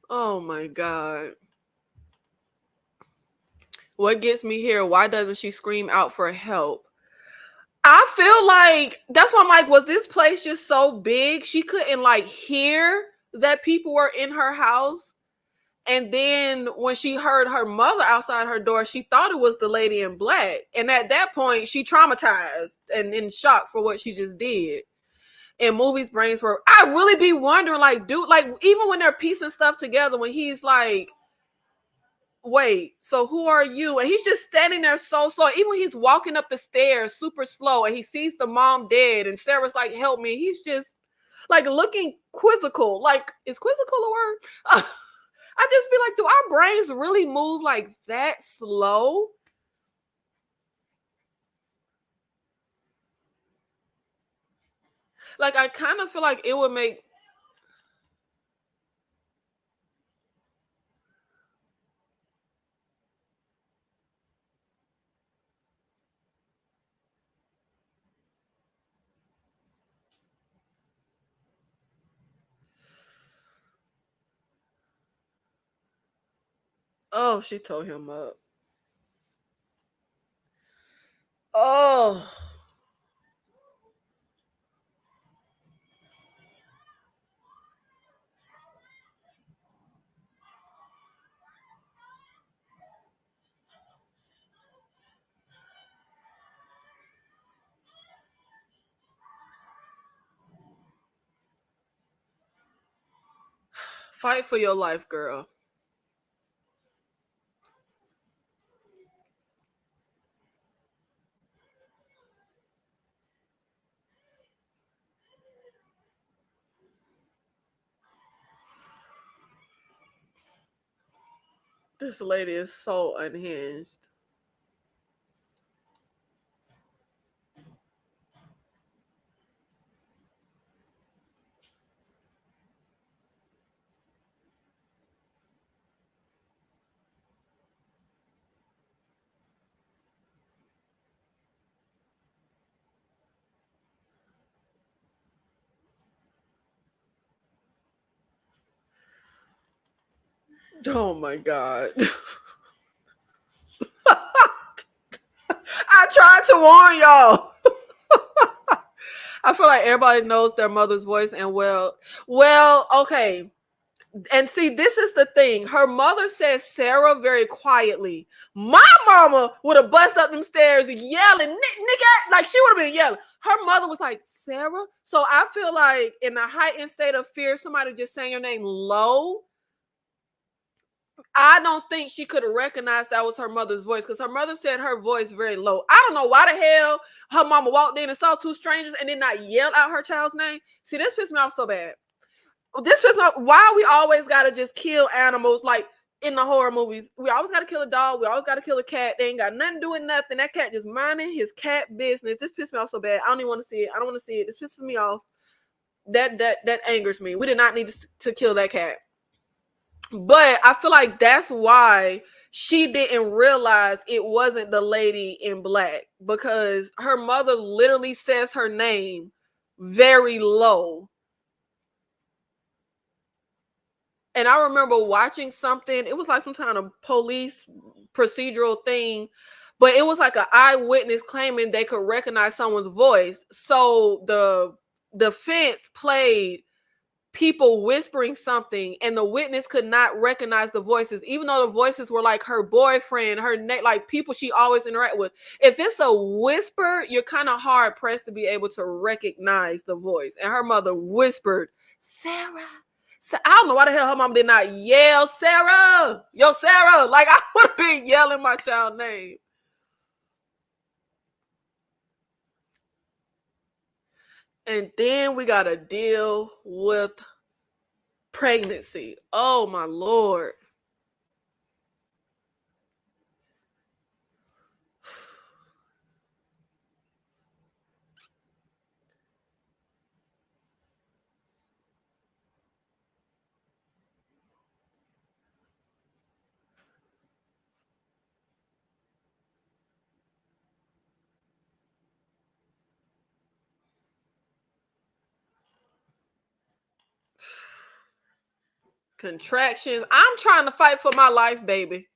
Oh my God. What gets me here? Why doesn't she scream out for help? I feel like that's why I'm like, was this place just so big she couldn't like hear that people were in her house? And then when she heard her mother outside her door, she thought it was the lady in black. And at that point, she traumatized and in shock for what she just did. And movies brains work. I really be wondering, like, dude, like even when they're piecing stuff together, when he's like, wait, so who are you? And he's just standing there so slow. Even when he's walking up the stairs super slow and he sees the mom dead and Sarah's like, help me. He's just like looking quizzical. Like, is quizzical a word? I just be like, do our brains really move like that slow? Like, I kind of feel like it would make. Oh, she told him up. Oh, fight for your life, girl. This lady is so unhinged. Oh my God. I tried to warn y'all. I feel like everybody knows their mother's voice, and well, okay. And see, this is the thing. Her mother says Sarah very quietly. My mama would have bust up them stairs yelling, nigga, like she would have been yelling. Her mother was like, Sarah. So I feel like in a heightened state of fear, somebody just saying your name low. I don't think she could have recognized that was her mother's voice because her mother said her voice very low. I don't know why the hell her mama walked in and saw two strangers and did not yell out her child's name. See, this pissed me off so bad. This pissed me off. Why we always gotta just kill animals like in the horror movies? We always gotta kill a dog. We always gotta kill a cat. They ain't got nothing to do with nothing. That cat just minding his cat business. This pissed me off so bad. I don't even want to see it. I don't want to see it. This pisses me off. That angers me. We did not need to kill that cat. But I feel like that's why she didn't realize it wasn't the lady in black because her mother literally says her name very low. And I remember watching something, it was like some kind of police procedural thing, but it was like an eyewitness claiming they could recognize someone's voice. So the defense played people whispering something and the witness could not recognize the voices, even though the voices were like her boyfriend, her like people she always interact with. If it's a whisper, you're kind of hard pressed to be able to recognize the voice. And her mother whispered, Sarah. So I don't know why the hell her mom did not yell, Sarah, yo, Sarah. Like I would have been yelling my child's name. And then we got to deal with pregnancy. Oh, my Lord. Contractions. I'm trying to fight for my life, baby.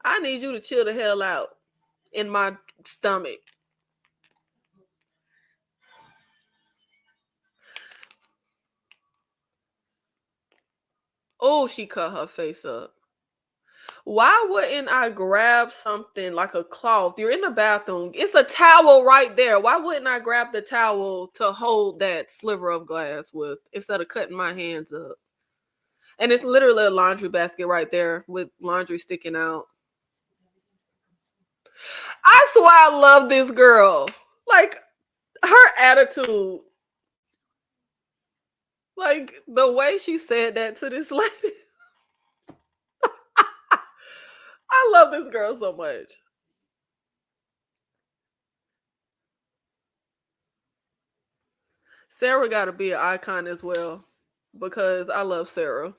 I need you to chill the hell out in my stomach. Oh, she cut her face up. Why wouldn't I grab something like a cloth? You're in the bathroom. It's a towel right there. Why wouldn't I grab the towel to hold that sliver of glass with instead of cutting my hands up? And it's literally a laundry basket right there with laundry sticking out. I swear I love this girl. Like, her attitude. Like, the way she said that to this lady. I love this girl so much. Sarah got to be an icon as well because I love Sarah.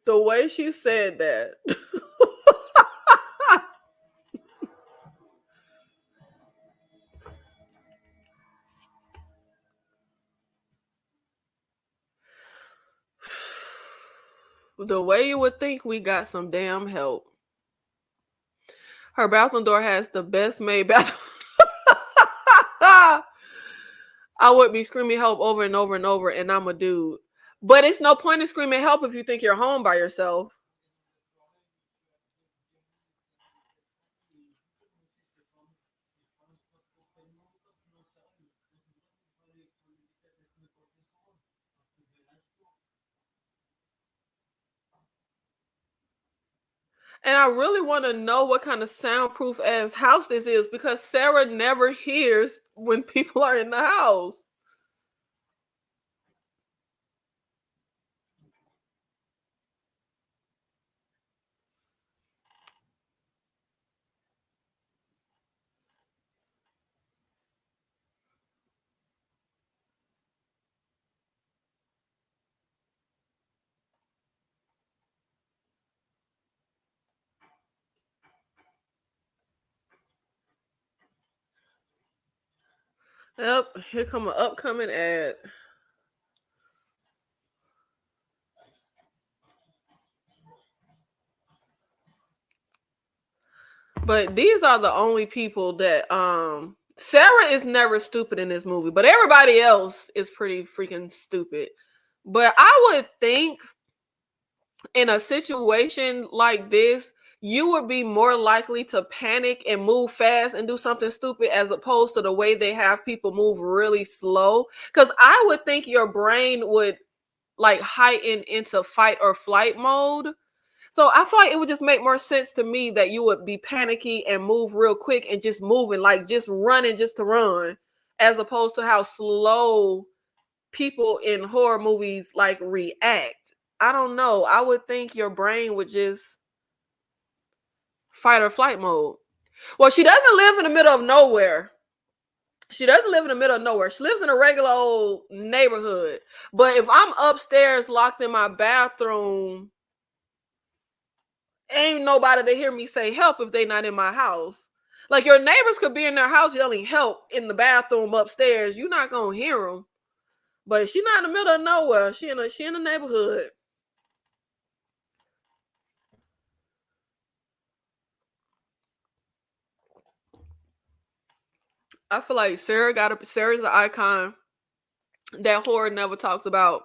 The way she said that. The way you would think we got some damn help. Her bathroom door has the best made bathroom. I would be screaming help over and over and over, and I'm a dude. But it's no point in screaming help if you think you're home by yourself. And I really want to know what kind of soundproof ass house this is because Sarah never hears when people are in the house. Yep, here come an upcoming ad. But these are the only people that Sarah is never stupid in this movie, but everybody else is pretty freaking stupid. But I would think in a situation like this, you would be more likely to panic and move fast and do something stupid as opposed to the way they have people move really slow. Because I would think your brain would like heighten into fight or flight mode. So I feel like it would just make more sense to me that you would be panicky and move real quick and just moving, like just running just to run, as opposed to how slow people in horror movies like react. I don't know. I would think your brain would just fight or flight mode. Well, she doesn't live in the middle of nowhere. She doesn't live in the middle of nowhere. She lives in a regular old neighborhood. But if I'm upstairs locked in my bathroom, ain't nobody to hear me say help if they not in my house. Like your neighbors could be in their house yelling help in the bathroom upstairs. You're not gonna hear them. But she not in the middle of nowhere. She in the neighborhood. I feel like Sarah's an icon that horror never talks about.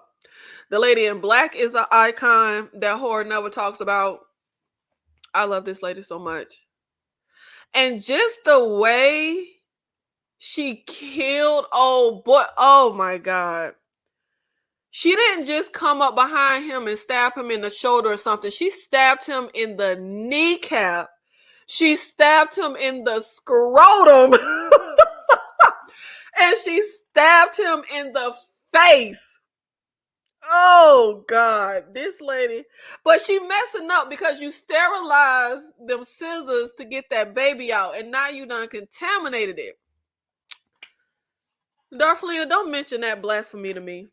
The lady in black is an icon that horror never talks about. I love this lady so much. And just the way she killed old boy. Oh my God. She didn't just come up behind him and stab him in the shoulder or something. She stabbed him in the kneecap. She stabbed him in the scrotum. And she stabbed him in the face. Oh God, this lady. But she messing up because you sterilized them scissors to get that baby out, and now you done contaminated it. Darflina, don't mention that blasphemy to me.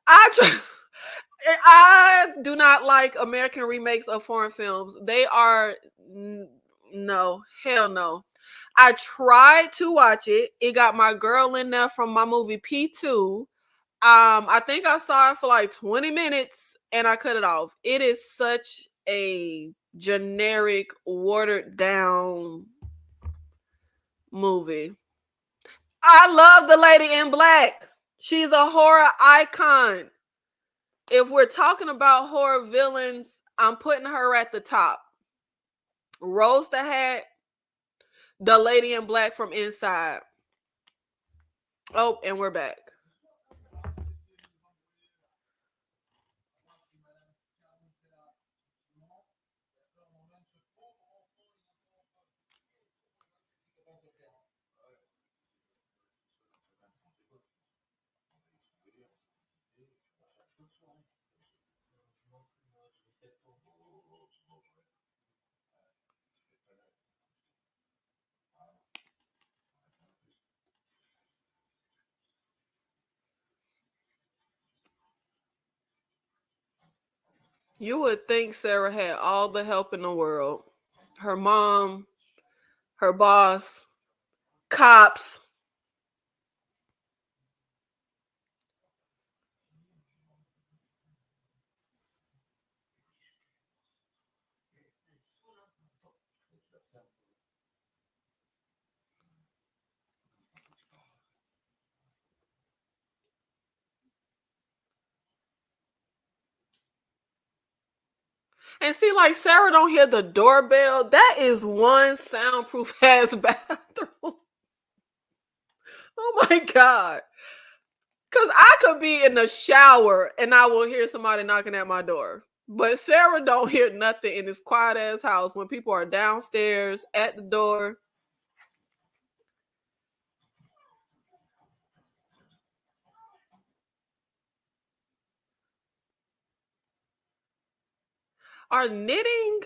I do not like American remakes of foreign films. They are no, hell no. I tried to watch it. It got my girl in there from my movie P2. I think I saw it for like 20 minutes and I cut it off. It is such a generic, watered down movie. I love the lady in black. She's a horror icon. If we're talking about horror villains, I'm putting her at the top. Rose the Hat, the lady in black from Inside. Oh, and we're back. You would think Sarah had all the help in the world. Her mom, her boss, cops. And see, like Sarah don't hear the doorbell. That is one soundproof ass bathroom. Oh my God. Cause I could be in the shower and I will hear somebody knocking at my door. But Sarah don't hear nothing in this quiet ass house when people are downstairs at the door. Are knitting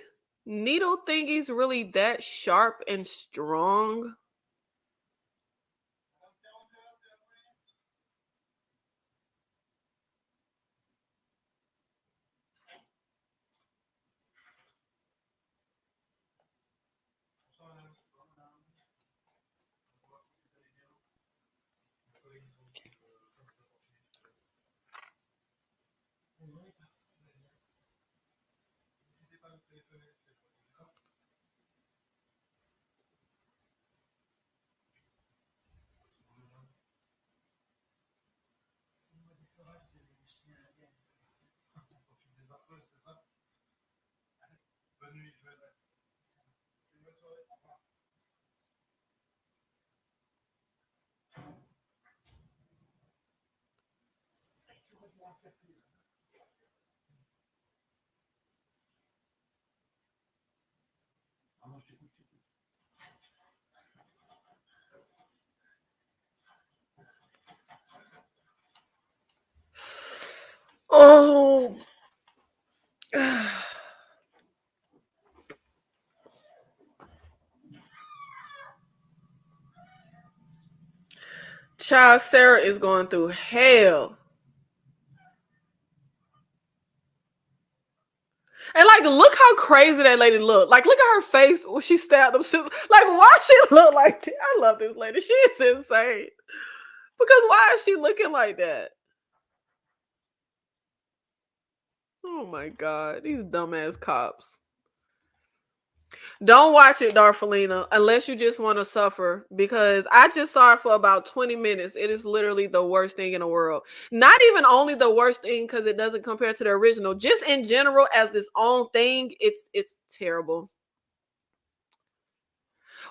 needle thingies really that sharp and strong? Oh. Child, Sarah is going through hell. And like, look how crazy that lady looked. Like, look at her face when she stabbed him. Like, why she look like that? I love this lady. She is insane. Because why is she looking like that? Oh my God, these dumbass cops. Don't watch it, Darfelina, unless you just want to suffer. Because I just saw it for about 20 minutes. It is literally the worst thing in the world. Not even only the worst thing because it doesn't compare to the original. Just in general, as its own thing, it's terrible.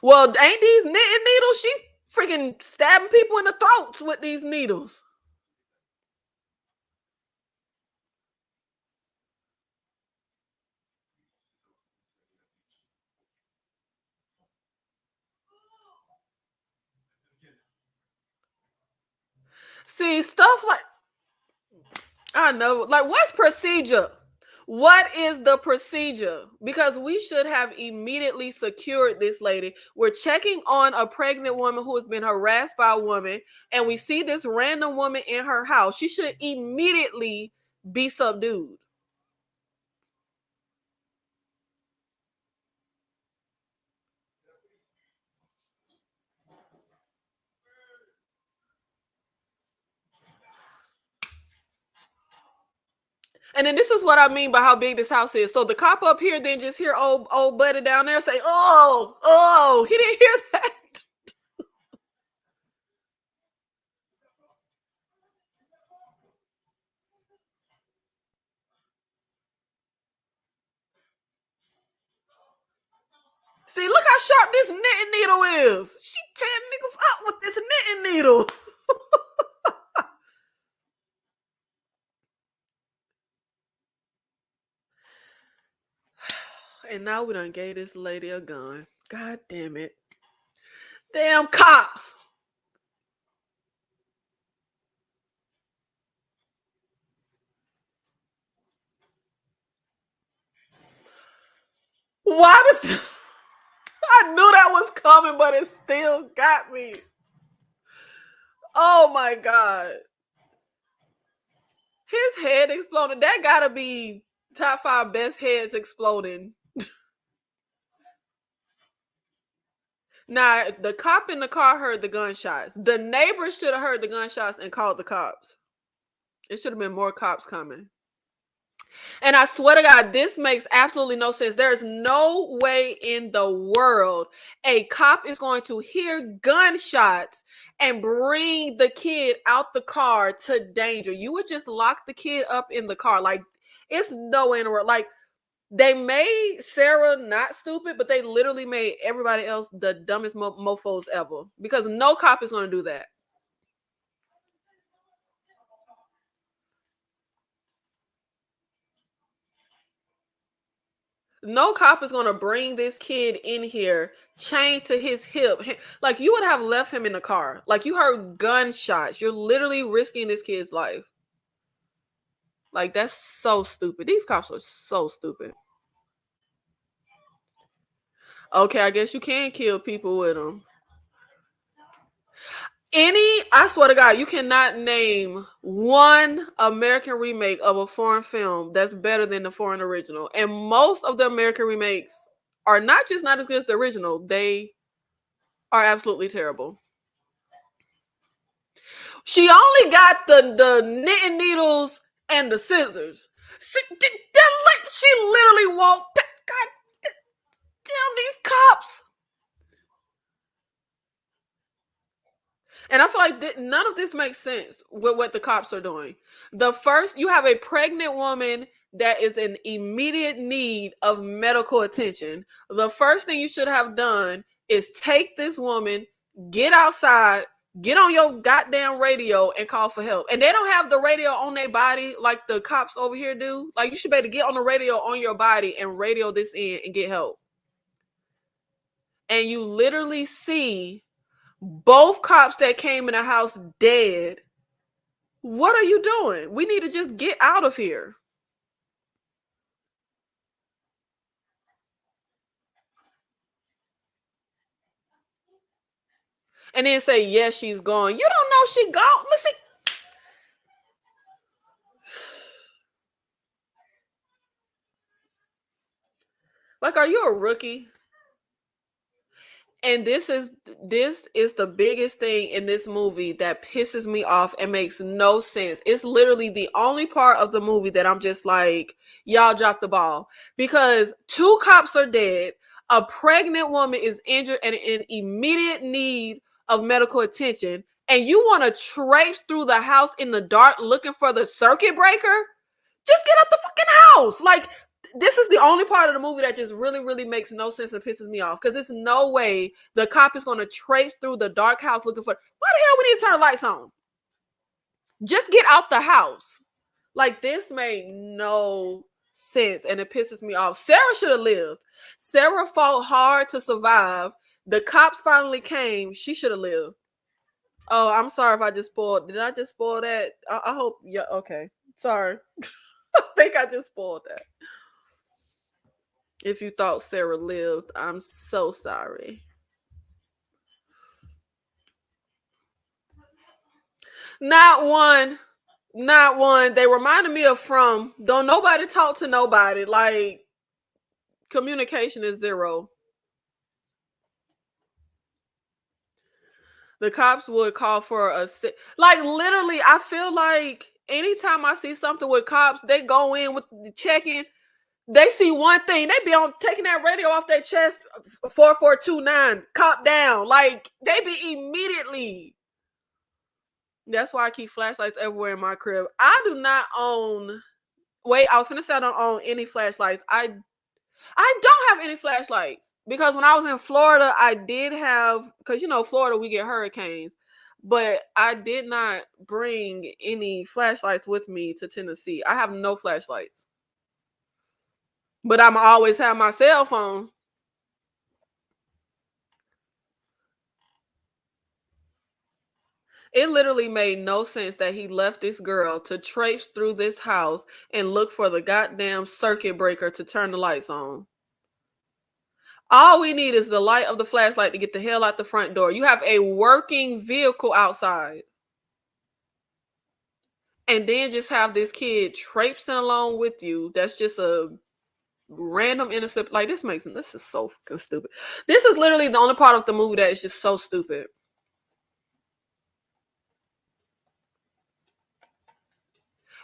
Well, ain't these knitting needles? She freaking stabbing people in the throats with these needles. See, stuff like, I know, like, what's procedure? What is the procedure? Because we should have immediately secured this lady. We're checking on a pregnant woman who has been harassed by a woman, and we see this random woman in her house. She should immediately be subdued. And then this is what I mean by how big this house is. So the cop up here didn't just hear old buddy down there say, oh, he didn't hear that. See, look how sharp this knitting needle is. She tearing niggas up with this knitting needle. And now we done gave this lady a gun. God damn it. Damn cops. Why does I knew that was coming, but it still got me. Oh my God. His head exploded. That gotta be top 5 best heads exploding. Now, the cop in the car heard the gunshots. The neighbors should have heard the gunshots and called the cops. It should have been more cops coming. And I swear to God, this makes absolutely no sense. There is no way in the world a cop is going to hear gunshots and bring the kid out the car to danger. You would just lock the kid up in the car. Like, it's no way in the world. Like, they made Sarah not stupid, but they literally made everybody else the dumbest mofos ever. Because no cop is going to do that. No cop is going to bring this kid in here chained to his hip. Like, you would have left him in the car. Like, you heard gunshots. You're literally risking this kid's life. Like, that's so stupid. These cops are so stupid. Okay, I guess you can kill people with them. I swear to God, you cannot name one American remake of a foreign film that's better than the foreign original. And most of the American remakes are not just not as good as the original, they are absolutely terrible. She only got the knitting needles and the scissors. She literally walked past. God damn, these cops. And I feel like none of this makes sense with what the cops are doing. You have a pregnant woman that is in immediate need of medical attention. The first thing you should have done is take this woman, get outside, Get on your goddamn radio and call for help. And they don't have the radio on their body like the cops over here do. Like, you should be able to get on the radio on your body and radio this in and get help. And you literally see both cops that came in the house dead. What are you doing? We need to just get out of here. And then say, yes, she's gone. You don't know she gone. Listen. Like, are you a rookie? And this is the biggest thing in this movie that pisses me off and makes no sense. It's literally the only part of the movie that I'm just like, y'all dropped the ball. Because 2 cops are dead, a pregnant woman is injured and in immediate need of medical attention, and you want to traipse through the house in the dark looking for the circuit breaker? Just get out the fucking house. Like, this is the only part of the movie that just really, really makes no sense and pisses me off. Because there's no way the cop is going to traipse through the dark house looking for. Why the hell we need to turn the lights on? Just get out the house. Like, this made no sense and it pisses me off. Sarah should have lived. Sarah fought hard to survive. The cops finally came. She should have lived. Oh, I'm sorry if I just spoiled. Did I just spoil that? I hope. Yeah. Okay. Sorry. I think I just spoiled that. If you thought Sarah lived, I'm so sorry. Not one. Not one. They reminded me of From. Don't nobody talk to nobody. Like, communication is zero. The cops would call for like, literally, I feel like anytime I see something with cops, they go in with the check-in. They see one thing, they be on taking that radio off their chest, 4429, cop down. Like, they be immediately. That's why I keep flashlights everywhere in my crib. I do not own. Wait, I was finna say I don't own any flashlights. I don't have any flashlights because when I was in Florida, I did have, because Florida, we get hurricanes, but I did not bring any flashlights with me to Tennessee. I have no flashlights. But I'm always have my cell phone. It literally made no sense that he left this girl to traipse through this house and look for the goddamn circuit breaker to turn the lights on. All we need is the light of the flashlight to get the hell out the front door. You have a working vehicle outside. And then just have this kid traipsing along with you. That's just a random innocent. Like, this is so fucking stupid. This is literally the only part of the movie that is just so stupid.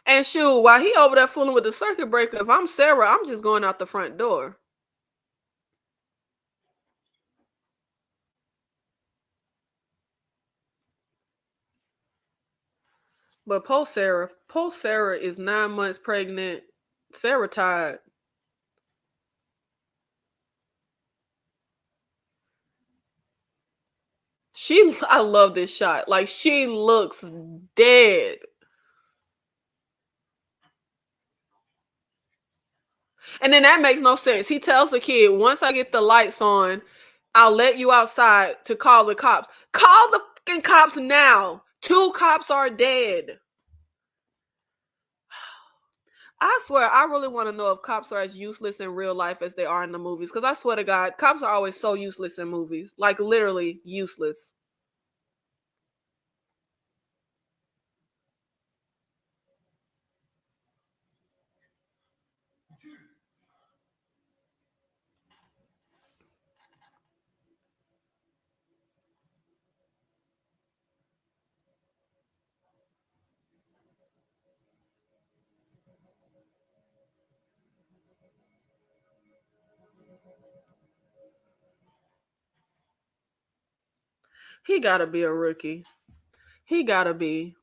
And shoot, while he over there fooling with the circuit breaker, if I'm Sarah, I'm just going out the front door. But post Sarah is 9 months pregnant. Sarah tired. I love this shot. Like, she looks dead. And then that makes no sense. He tells the kid, once I get the lights on, I'll let you outside to call the cops. Call the fucking cops now. 2 cops are dead. I swear, I really want to know if cops are as useless in real life as they are in the movies. Because I swear to God, cops are always so useless in movies. Like, literally useless. He gotta be a rookie. He gotta be.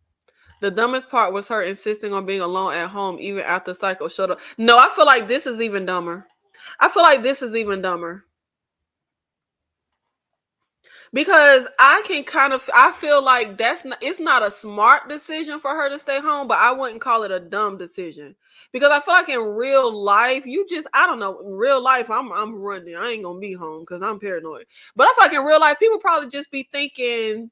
The dumbest part was her insisting on being alone at home even after Psycho showed up. No, I feel like this is even dumber. Because I feel like it's not a smart decision for her to stay home, but I wouldn't call it a dumb decision. Because I feel like in real life, I don't know, in real life, I'm running. I ain't gonna be home because I'm paranoid. But I feel like in real life, people probably just be thinking,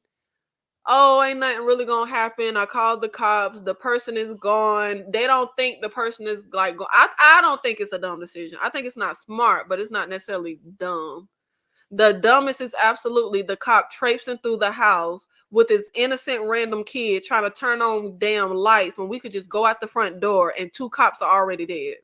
oh, ain't nothing really gonna happen. I called the cops, the person is gone. They don't think the person is like I don't think it's a dumb decision. I think it's not smart, but it's not necessarily dumb. The dumbest is absolutely the cop traipsing through the house with his innocent random kid trying to turn on damn lights when we could just go out the front door and two cops are already dead.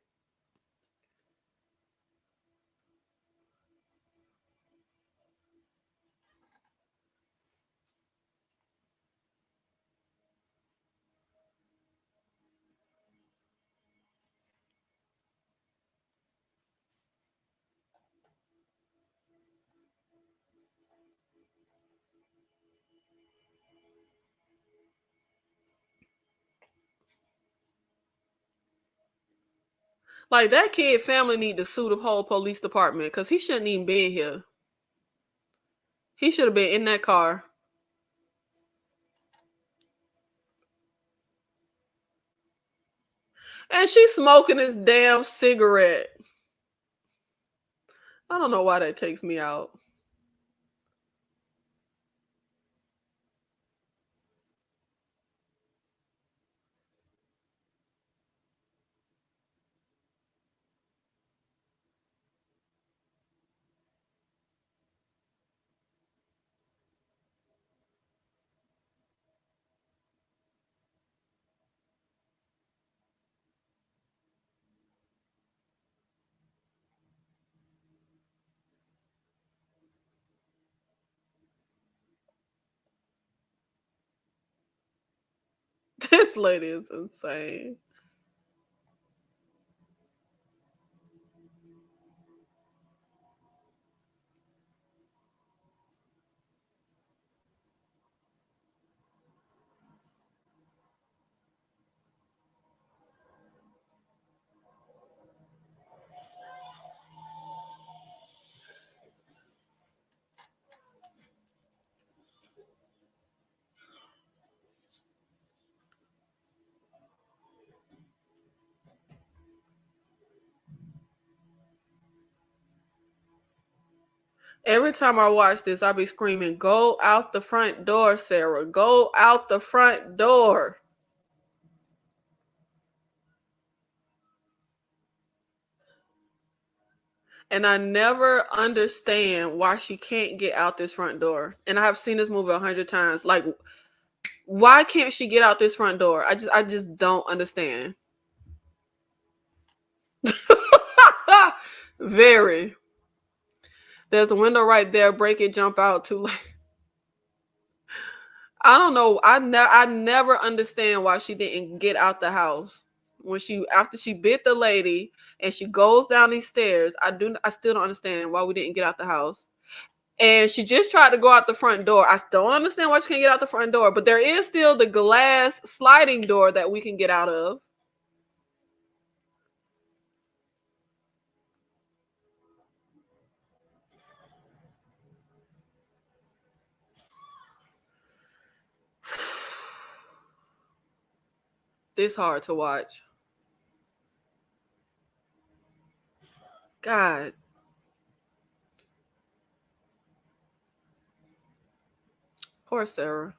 Like that kid family need to sue the whole police department because he shouldn't even been here. He should have been in that car. And she's smoking his damn cigarette. I don't know why that takes me out. This lady is insane. Every time I watch this, I be screaming, "Go out the front door, Sarah. Go out the front door." And I never understand why she can't get out this front door. And I have seen this movie 100 times. Like, why can't she get out this front door? I just don't understand. Very. There's a window right there. Break it, jump out too late. I don't know. I never understand why she didn't get out the house when she after she bit the lady and she goes down these stairs. I still don't understand why we didn't get out the house. And she just tried to go out the front door. I don't understand why she can't get out the front door, but there is still the glass sliding door that we can get out of. This hard to watch. God, poor Sarah.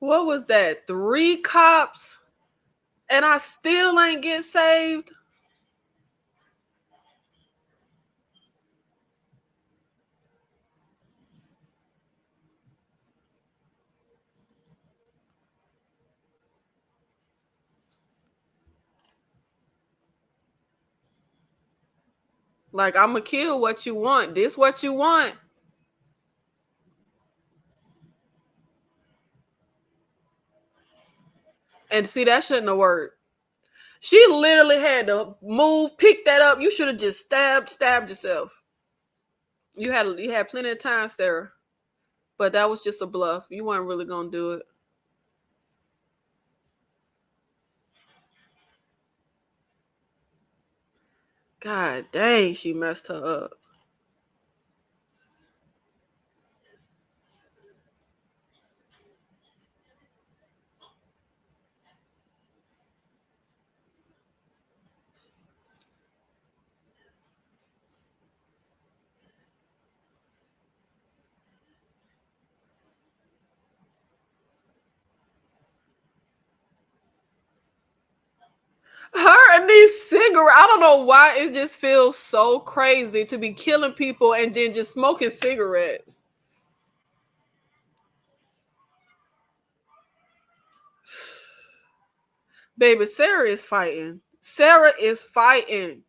What was that? 3 cops, and I still ain't get saved. Like, I'm gonna kill what you want. This what you want. And see, that shouldn't have worked. She literally had to move, pick that up. You should have just stabbed yourself. You had plenty of time, Sarah, but that was just a bluff. You weren't really gonna do it. God dang, she messed her up. Her and these cigarettes. I don't know why it just feels so crazy to be killing people and then just smoking cigarettes. Baby, Sarah is fighting. Sarah is fighting.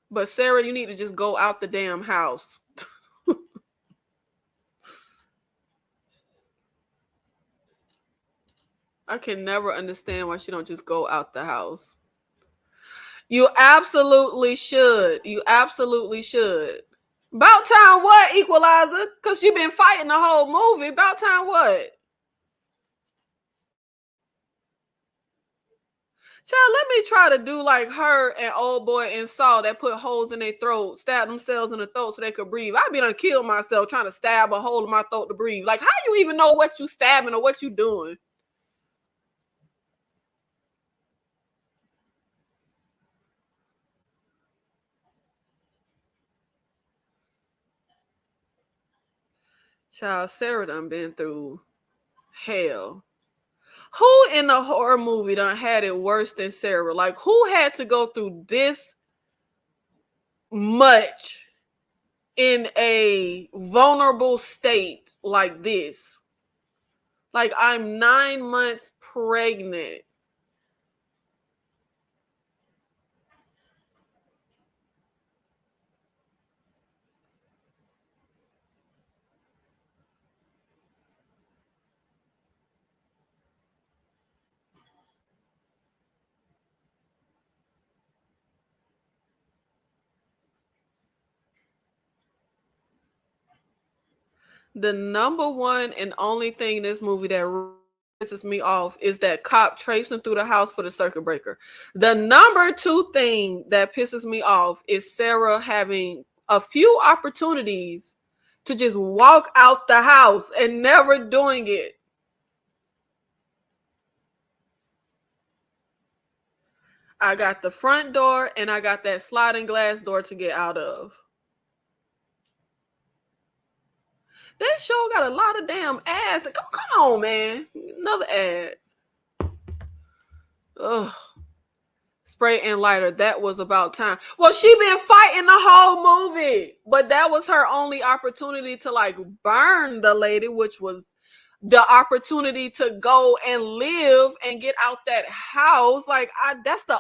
But Sarah, you need to just go out the damn house. I can never understand why she don't just go out the house. You absolutely should. You absolutely should. About time what, Equalizer? Because you been fighting the whole movie. About time what? Child, let me try to do like her and old boy in Saw that put holes in their throat, stab themselves in the throat so they could breathe. I'd be done kill myself trying to stab a hole in my throat to breathe. Like, how you even know what you stabbing or what you doing? Child, Sarah done been through hell. Who in the horror movie done had it worse than Sarah? Like, who had to go through this much in a vulnerable state like this? Like, I'm 9 months pregnant. The number one and only thing in this movie that pisses me off is that cop traipsing through the house for the circuit breaker. The number two thing that pisses me off is Sarah having a few opportunities to just walk out the house and never doing it. I got the front door and I got that sliding glass door to get out of. That show got a lot of damn ads. Come on, man. Another ad. Ugh. Spray and lighter. That was about time. Well, she been fighting the whole movie, but that was her only opportunity to like burn the lady, which was the opportunity to go and live and get out that house. Like, I just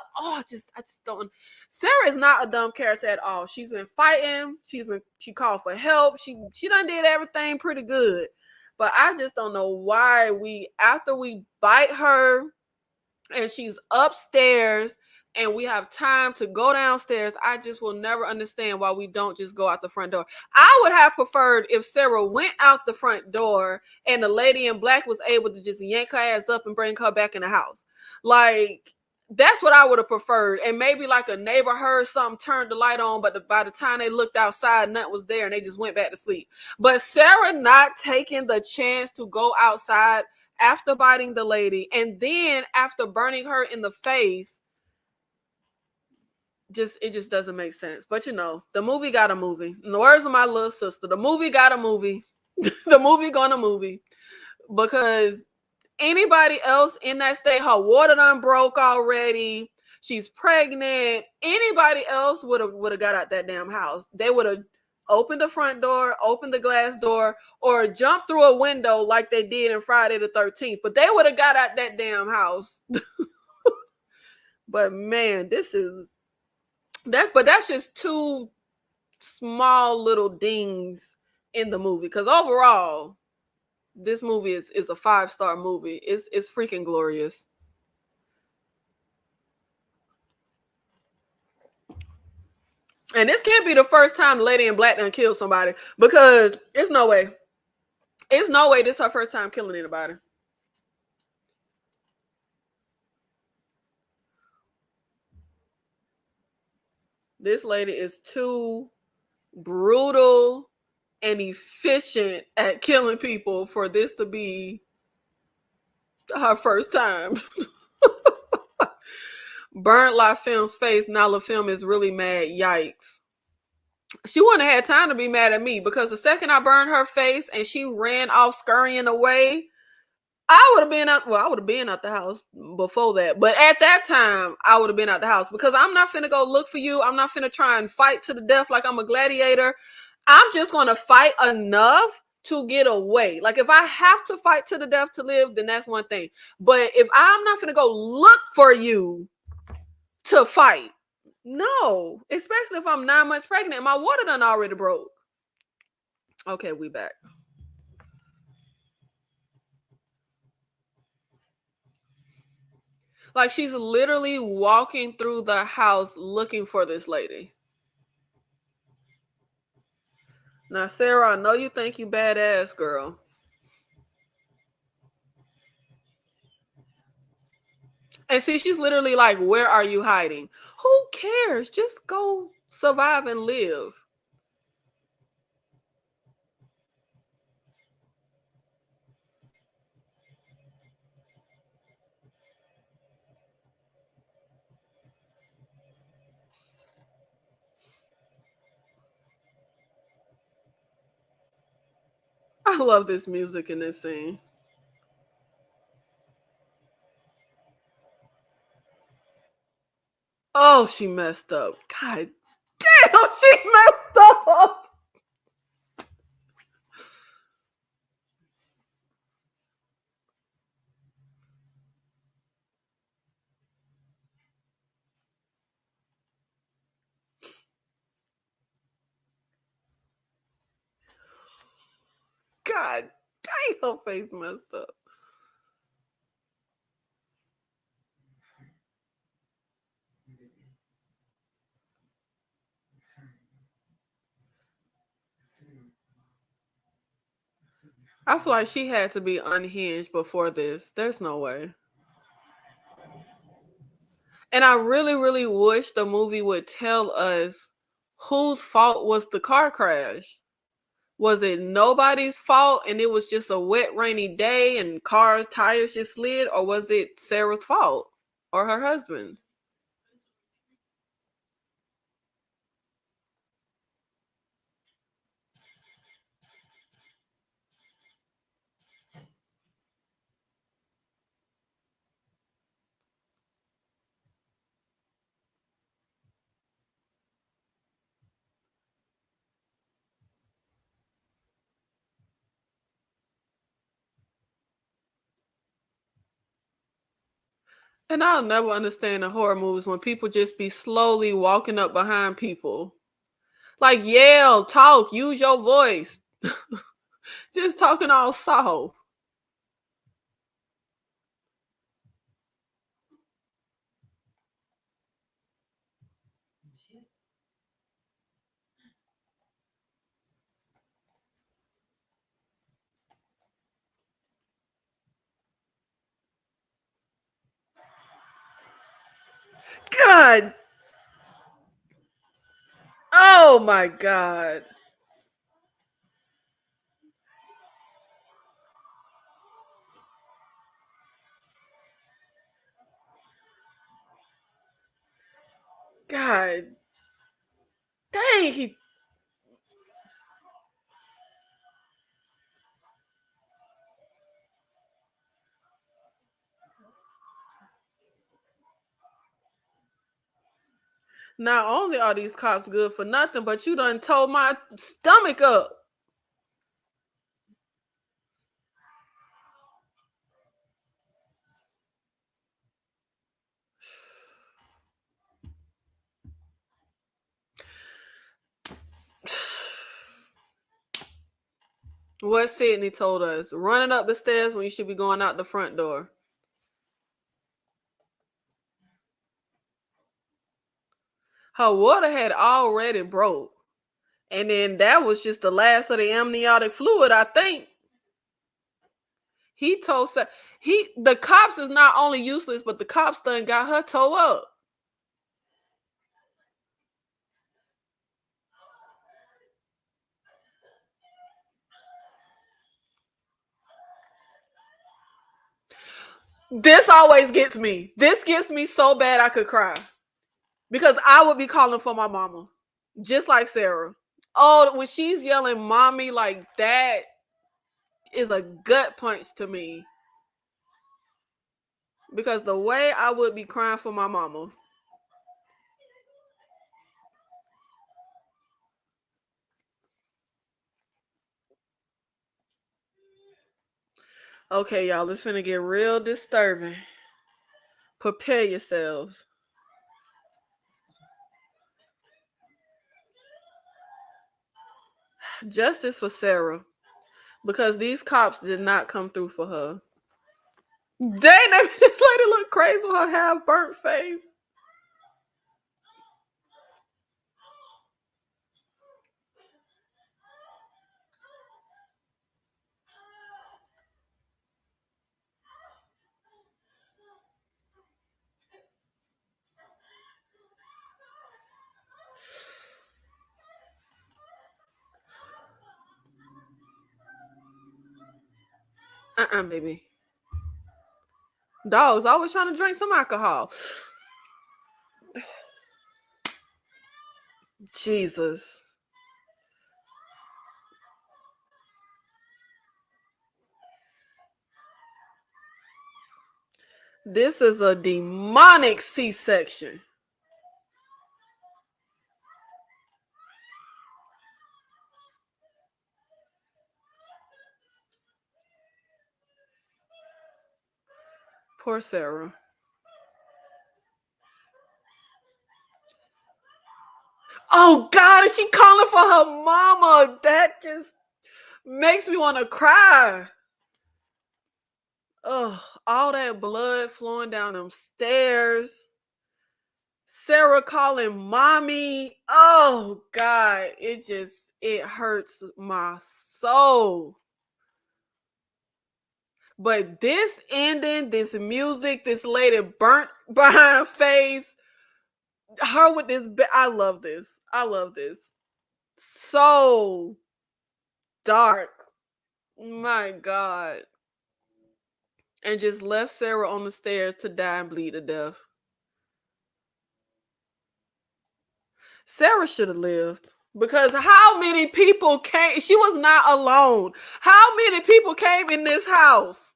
don't. Sarah is not a dumb character at all. She's been fighting. She called for help. She done did everything pretty good. But I just don't know why after we bite her and she's upstairs and we have time to go downstairs, I just will never understand why we don't just go out the front door. I would have preferred if Sarah went out the front door and the lady in black was able to just yank her ass up and bring her back in the house. Like, that's what I would have preferred. And maybe like a neighbor heard something, turned the light on, but by the time they looked outside, nothing was there and they just went back to sleep. But Sarah not taking the chance to go outside after biting the lady and then after burning her in the face, it just doesn't make sense. But the movie got a movie. In the words of my little sister, the movie got a movie. The movie gonna movie. Because anybody else in that state, her water done broke already. She's pregnant. Anybody else would have got out that damn house. They would have opened the front door, opened the glass door, or jumped through a window like they did in Friday the 13th. But they would have got out that damn house. But man, that's just two small little dings in the movie. Because overall, this movie is a 5-star movie. It's freaking glorious. And this can't be the first time the lady in black done killed somebody, because it's no way. It's no way this is her first time killing anybody. This lady is too brutal and efficient at killing people for this to be her first time. Burnt La Femme's face. Now La Femme is really mad. Yikes. She wouldn't have had time to be mad at me, because the second I burned her face and she ran off scurrying away, I would have been out. Well, I would have been out the house before that. But at that time, I would have been out the house, because I'm not finna go look for you. I'm not finna try and fight to the death like I'm a gladiator. I'm just going to fight enough to get away. Like, if I have to fight to the death to live, then that's one thing. But if I'm not finna go look for you to fight, no. Especially if I'm 9 months pregnant and my water done already broke. Okay, we back. Like, she's literally walking through the house looking for this lady. Now, Sarah, I know you think you badass, girl. And see, she's literally like, where are you hiding? Who cares? Just go survive and live. I love this music in this scene. Oh, she messed up. God damn, she messed up. God damn, her face messed up. I feel like she had to be unhinged before this. There's no way. And I really, really wish the movie would tell us whose fault was the car crash. Was it nobody's fault and it was just a wet, rainy day and car tires just slid? Or was it Sarah's fault or her husband's? And I'll never understand in horror movies when people just be slowly walking up behind people. Like, yell, talk, use your voice. Just talking all soft. God. Oh my God. God. Dang, he. Not only are these cops good for nothing, but you done told my stomach up. What Sydney told us: running up the stairs when you should be going out the front door. Her water had already broke. And then that was just the last of the amniotic fluid, I think. He told the cops is not only useless, but the cops done got her toe up. This always gets me. This gets me so bad I could cry. Because I would be calling for my mama. Just like Sarah. Oh, when she's yelling mommy like that is a gut punch to me. Because the way I would be crying for my mama. Okay, y'all, it's finna get real disturbing. Prepare yourselves. Justice for Sarah. Because these cops did not come through for her. Dang, that made this lady look crazy with her half burnt face. Baby. Dogs always trying to drink some alcohol. Jesus. This is a demonic C-section. Poor Sarah. Oh God, is she calling for her mama? That just makes me want to cry. Ugh, all that blood flowing down them stairs. Sarah calling mommy. Oh God, it hurts my soul. But this ending, this music, this lady burnt behind face, her with this, I love this. I love this. So dark. My God. And just left Sarah on the stairs to die and bleed to death. Sarah should have lived. Because how many people came? She was not alone. How many people came in this house?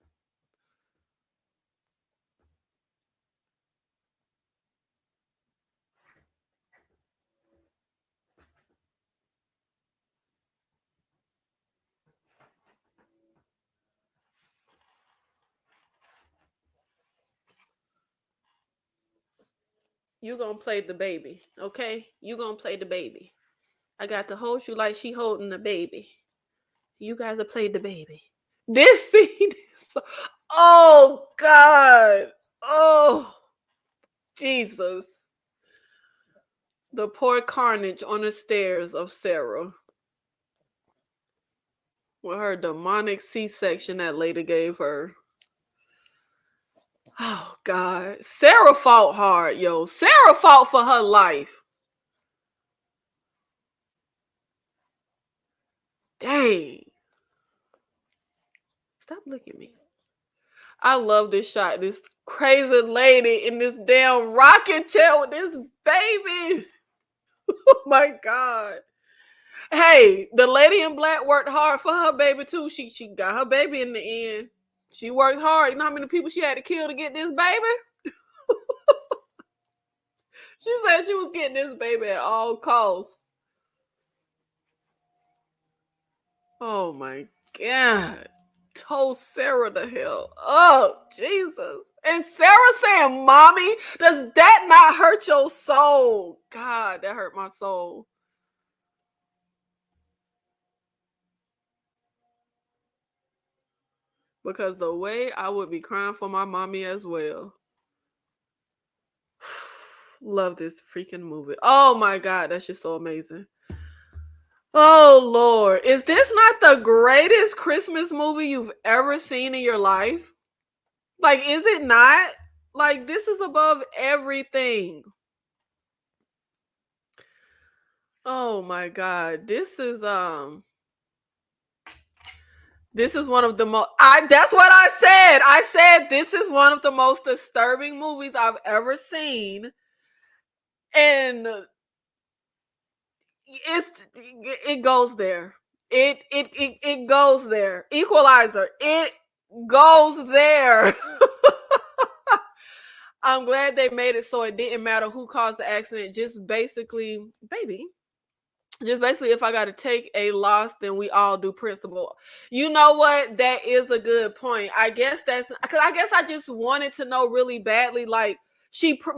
You gonna play the baby, okay? You gonna play the baby. I got to hold you like she holding the baby. You guys have played the baby. This scene is oh God. Oh Jesus. The poor carnage on the stairs of Sarah. With her demonic C-section that lady gave her. Oh God. Sarah fought hard, yo. Sarah fought for her life. Dang. Stop looking at me. I love this shot. This crazy lady in this damn rocking chair with this baby. Oh my God. Hey, the lady in black worked hard for her baby too. She got her baby in the end. She worked hard. You know how many people she had to kill to get this baby? She said she was getting this baby at all costs. Oh my God. Told Sarah the hell up. Jesus. And Sarah saying, mommy, does that not hurt your soul? God, that hurt my soul. Because the way I would be crying for my mommy as well. Love this freaking movie. Oh my God, that's just so amazing. Oh Lord, is this not the greatest Christmas movie you've ever seen in your life? Like, is it not? Like, this is above everything. Oh my God, this is one of the most. That's what I said. I said this is one of the most disturbing movies I've ever seen, and it goes there. It goes there. Equalizer. It goes there. I'm glad they made it so it didn't matter who caused the accident. Just basically, baby. Just basically, if I got to take a loss, then we all do principle. You know what? That is a good point. I guess that's because I guess I just wanted to know really badly, like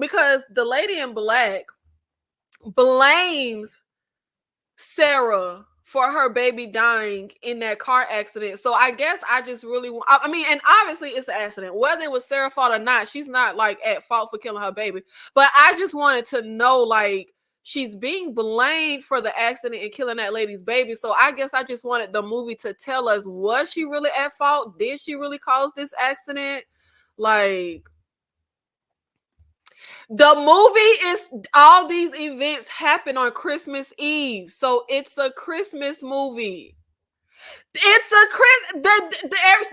because the lady in black blames Sarah for her baby dying in that car accident. So I guess I just really want, I mean, and obviously it's an accident. Whether it was Sarah's fault or not, she's not like at fault for killing her baby. But I just wanted to know, like, she's being blamed for the accident and killing that lady's baby. So I guess I just wanted the movie to tell us, was she really at fault? Did she really cause this accident? Like, the movie is, all these events happen on Christmas Eve. So it's a Christmas movie. It's a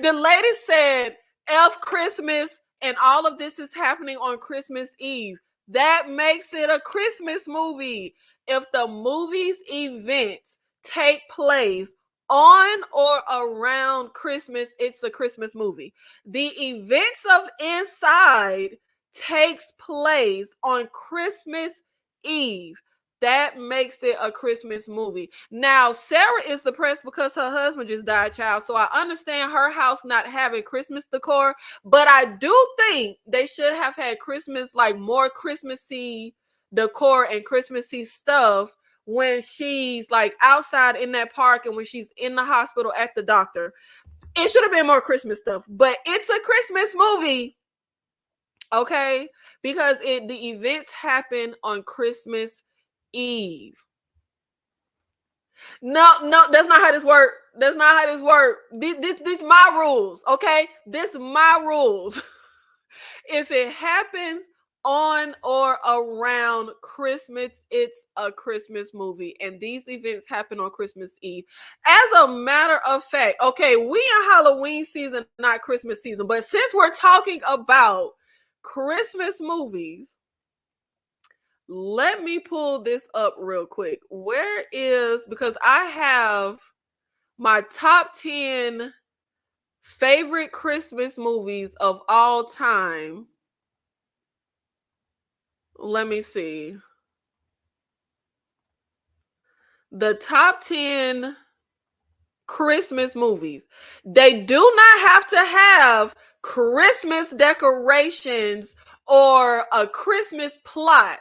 the lady said F Christmas, and all of this is happening on Christmas Eve. That makes it a Christmas movie. If the movie's events take place on or around Christmas, it's a Christmas movie. The events of Inside takes place on Christmas Eve. That makes it a Christmas movie. Now, Sarah is depressed because her husband just died, child. So I understand her house not having Christmas decor, but I do think they should have had Christmas, like more Christmassy decor and Christmassy stuff when she's like outside in that park and when she's in the hospital at the doctor. It should have been more Christmas stuff, but it's a Christmas movie. Okay? Because the events happen on Christmas Eve. No, that's not how this works. That's not how this works. This my rules, okay? This my rules. If it happens on or around Christmas, it's a Christmas movie. And these events happen on Christmas Eve. As a matter of fact, okay, we in Halloween season, not Christmas season. But since we're talking about Christmas movies, let me pull this up real quick. Where is, because I have my top 10 favorite Christmas movies of all time. Let me see. The top 10 Christmas movies. They do not have to have Christmas decorations or a Christmas plot.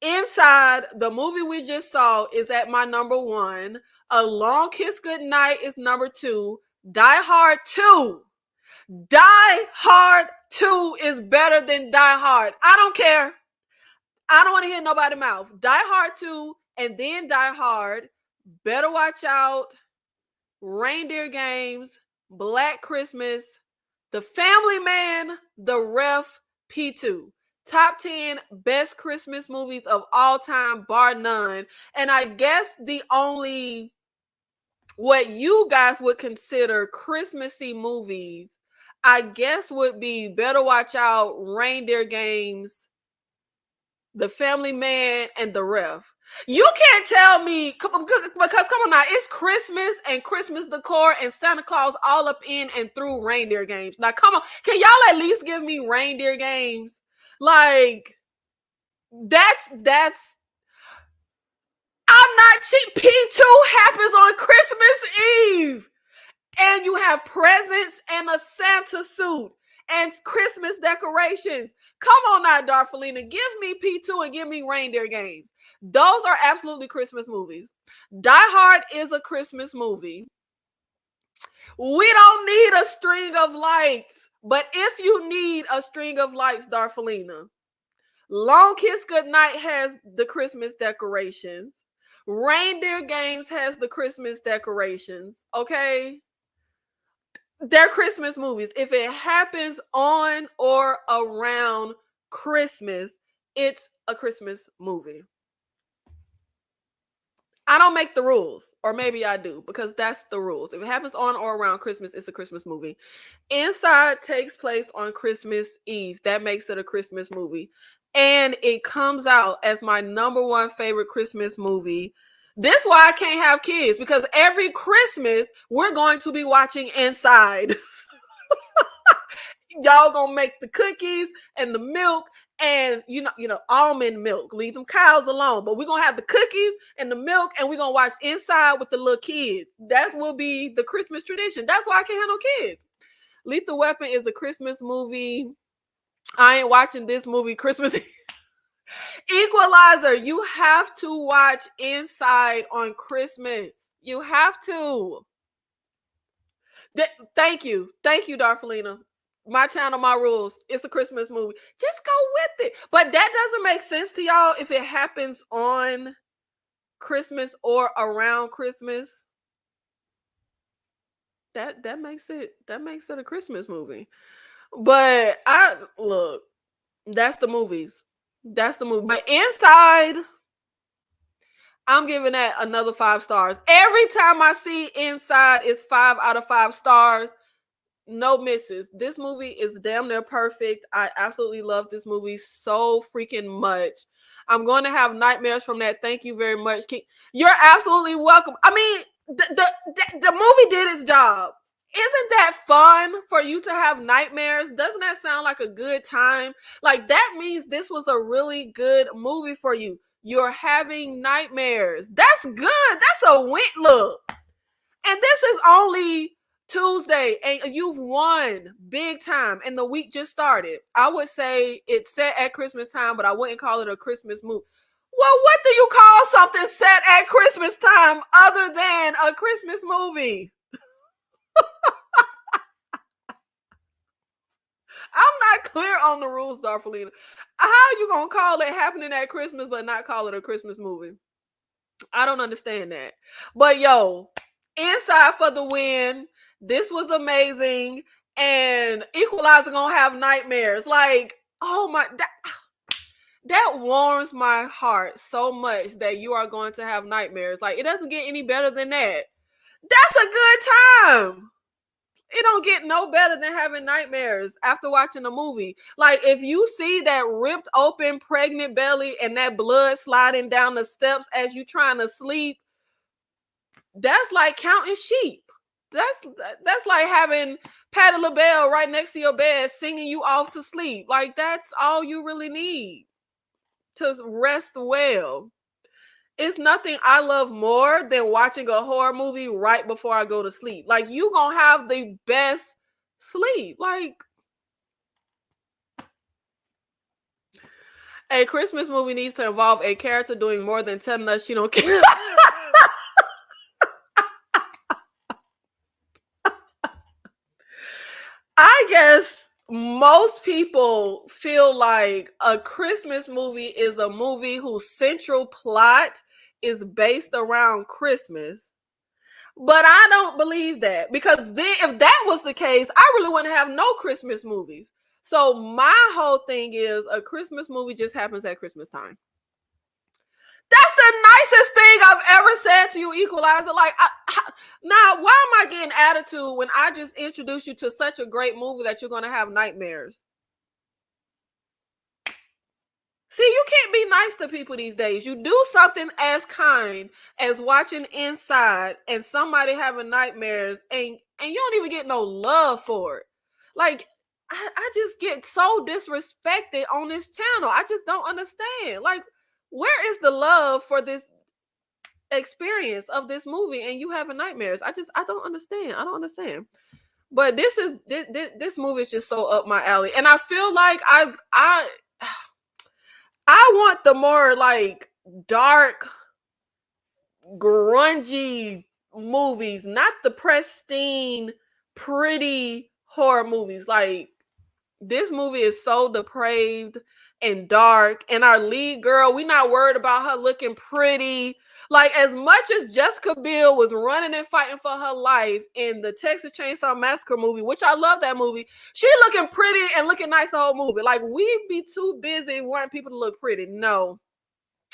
Inside, the movie we just saw is at my number 1. A Long Kiss Goodnight is number 2. Die Hard 2. Die Hard 2 is better than Die Hard. I don't care. I don't want to hear nobody's mouth. Die Hard 2 and then Die Hard. Better Watch Out. Reindeer Games. Black Christmas. The Family Man. The Ref. P2. Top 10 best Christmas movies of all time, bar none. And I guess the only, what you guys would consider Christmassy movies, I guess would be Better Watch Out, Reindeer Games, The Family Man, and The Ref. You can't tell me, because come on now, it's Christmas and Christmas decor and Santa Claus all up in and through Reindeer Games. Now come on, can y'all at least give me Reindeer Games? Like, that's I'm not cheap. P2 happens on Christmas Eve. And you have presents and a Santa suit and Christmas decorations. Come on now, Darfelina. Give me P2 and give me Reindeer Games. Those are absolutely Christmas movies. Die Hard is a Christmas movie. We don't need a string of lights. But if you need a string of lights, Darfelina, Long Kiss Goodnight has the Christmas decorations. Reindeer Games has the Christmas decorations. Okay. They're Christmas movies. If it happens on or around Christmas, it's a Christmas movie. I don't make the rules, or maybe I do, because that's the rules. If it happens on or around Christmas, it's a Christmas movie. Inside takes place on Christmas Eve. That makes it a Christmas movie. And it comes out as my number one favorite Christmas movie. This is why I can't have kids, because every Christmas we're going to be watching Inside. Y'all gonna make the cookies and the milk and you know almond milk. Leave them cows alone. But we're gonna have the cookies and the milk, and we're gonna watch Inside with the little kids. That will be the Christmas tradition. That's why I can't have no kids. Lethal Weapon is a Christmas movie. I ain't watching this movie Christmas. Equalizer, you have to watch Inside on Christmas. You have to. Thank you, Darfelina. My channel, my rules. It's a Christmas movie. Just go with it. But that doesn't make sense to y'all if it happens on Christmas or around Christmas. That makes it a Christmas movie. But that's the movies. That's the movie. But Inside, I'm giving that another 5 stars. Every time I see Inside, it's 5 out of 5 stars. No misses. This movie is damn near perfect. I absolutely love this movie so freaking much. I'm going to have nightmares from that. Thank you very much. You're absolutely welcome. I mean, the movie did its job. Isn't that fun for you to have nightmares? Doesn't that sound like a good time? Like, that means this was a really good movie for you. You're having nightmares. That's good. That's a win. Look. And this is only Tuesday, and you've won big time, and the week just started. I would say it's set at Christmas time, but I wouldn't call it a Christmas movie. Well, what do you call something set at Christmas time other than a Christmas movie? I'm not clear on the rules, Darfelina. How you gonna call it happening at Christmas but not call it a Christmas movie? I don't understand that. But yo, Inside for the win. This was amazing. And Equalizer gonna have nightmares. Like, oh my, that warms my heart so much that you are going to have nightmares. Like, it doesn't get any better than that. That's a good time. It don't get no better than having nightmares after watching a movie. Like, if you see that ripped open pregnant belly and that blood sliding down the steps as you trying to sleep, that's like counting sheep. That's like having Patti LaBelle right next to your bed singing you off to sleep. Like, that's all you really need to rest well. It's nothing I love more than watching a horror movie right before I go to sleep. Like, you gonna have the best sleep. Like, a Christmas movie needs to involve a character doing more than telling us she don't care. I guess most people feel like a Christmas movie is a movie whose central plot is based around Christmas. But I don't believe that, because then if that was the case, I really wouldn't have no Christmas movies. So my whole thing is a Christmas movie just happens at Christmas time. That's the nicest thing I've ever said to you, Equalizer. Like, now, why am I getting attitude when I just introduced you to such a great movie that you're going to have nightmares? See, you can't be nice to people these days. You do something as kind as watching Inside and somebody having nightmares, and you don't even get no love for it. Like, I just get so disrespected on this channel. I just don't understand. Like, where is the love for this experience of this movie and you having nightmares? I don't understand. I don't understand. But this movie is just so up my alley. And I feel like I want the more like dark, grungy movies, not the pristine, pretty horror movies. Like, This movie is so depraved and dark. And our lead girl, we not worried about her looking pretty. Like, as much as Jessica Biel was running and fighting for her life in the Texas Chainsaw Massacre movie, which I love that movie, she looking pretty and looking nice the whole movie. Like, we be too busy wanting people to look pretty. No.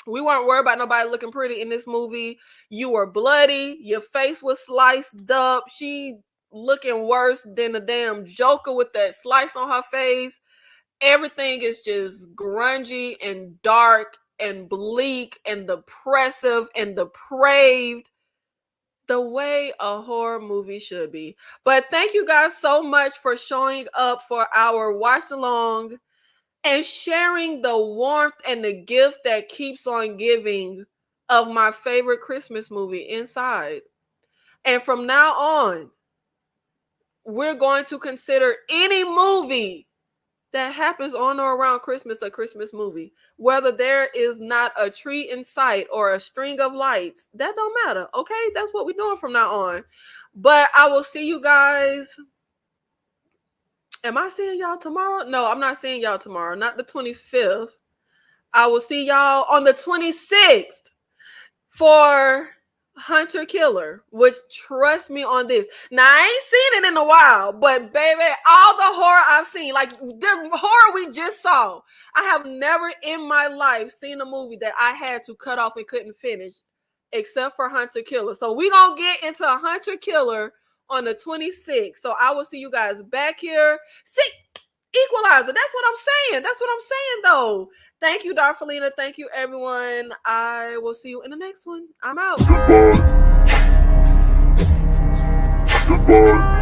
We weren't worried about nobody looking pretty in this movie. You were bloody. Your face was sliced up. She looking worse than the damn Joker with that slice on her face. Everything is just grungy and dark and bleak and depressive and depraved, the way a horror movie should be. But thank you guys so much for showing up for our watch along and sharing the warmth and the gift that keeps on giving of my favorite Christmas movie, Inside. And from now on, we're going to consider any movie that happens on or around Christmas a Christmas movie. Whether there is not a tree in sight or a string of lights, that don't matter, okay? That's what we're doing from now on. But I will see you guys. Am I seeing y'all tomorrow? No, I'm not seeing y'all tomorrow. Not the 25th. I will see y'all on the 26th for Hunter Killer, which, trust me on this. Now, I ain't seen it in a while, but baby, all the horror I've seen, like the horror we just saw, I have never in my life seen a movie that I had to cut off and couldn't finish, except for Hunter Killer. So we're going to get into a Hunter Killer on the 26th. So I will see you guys back here. See, Equalizer. That's what I'm saying. That's what I'm saying, though. Thank you, Darfelina. Thank you, everyone. I will see you in the next one. I'm out. Goodbye.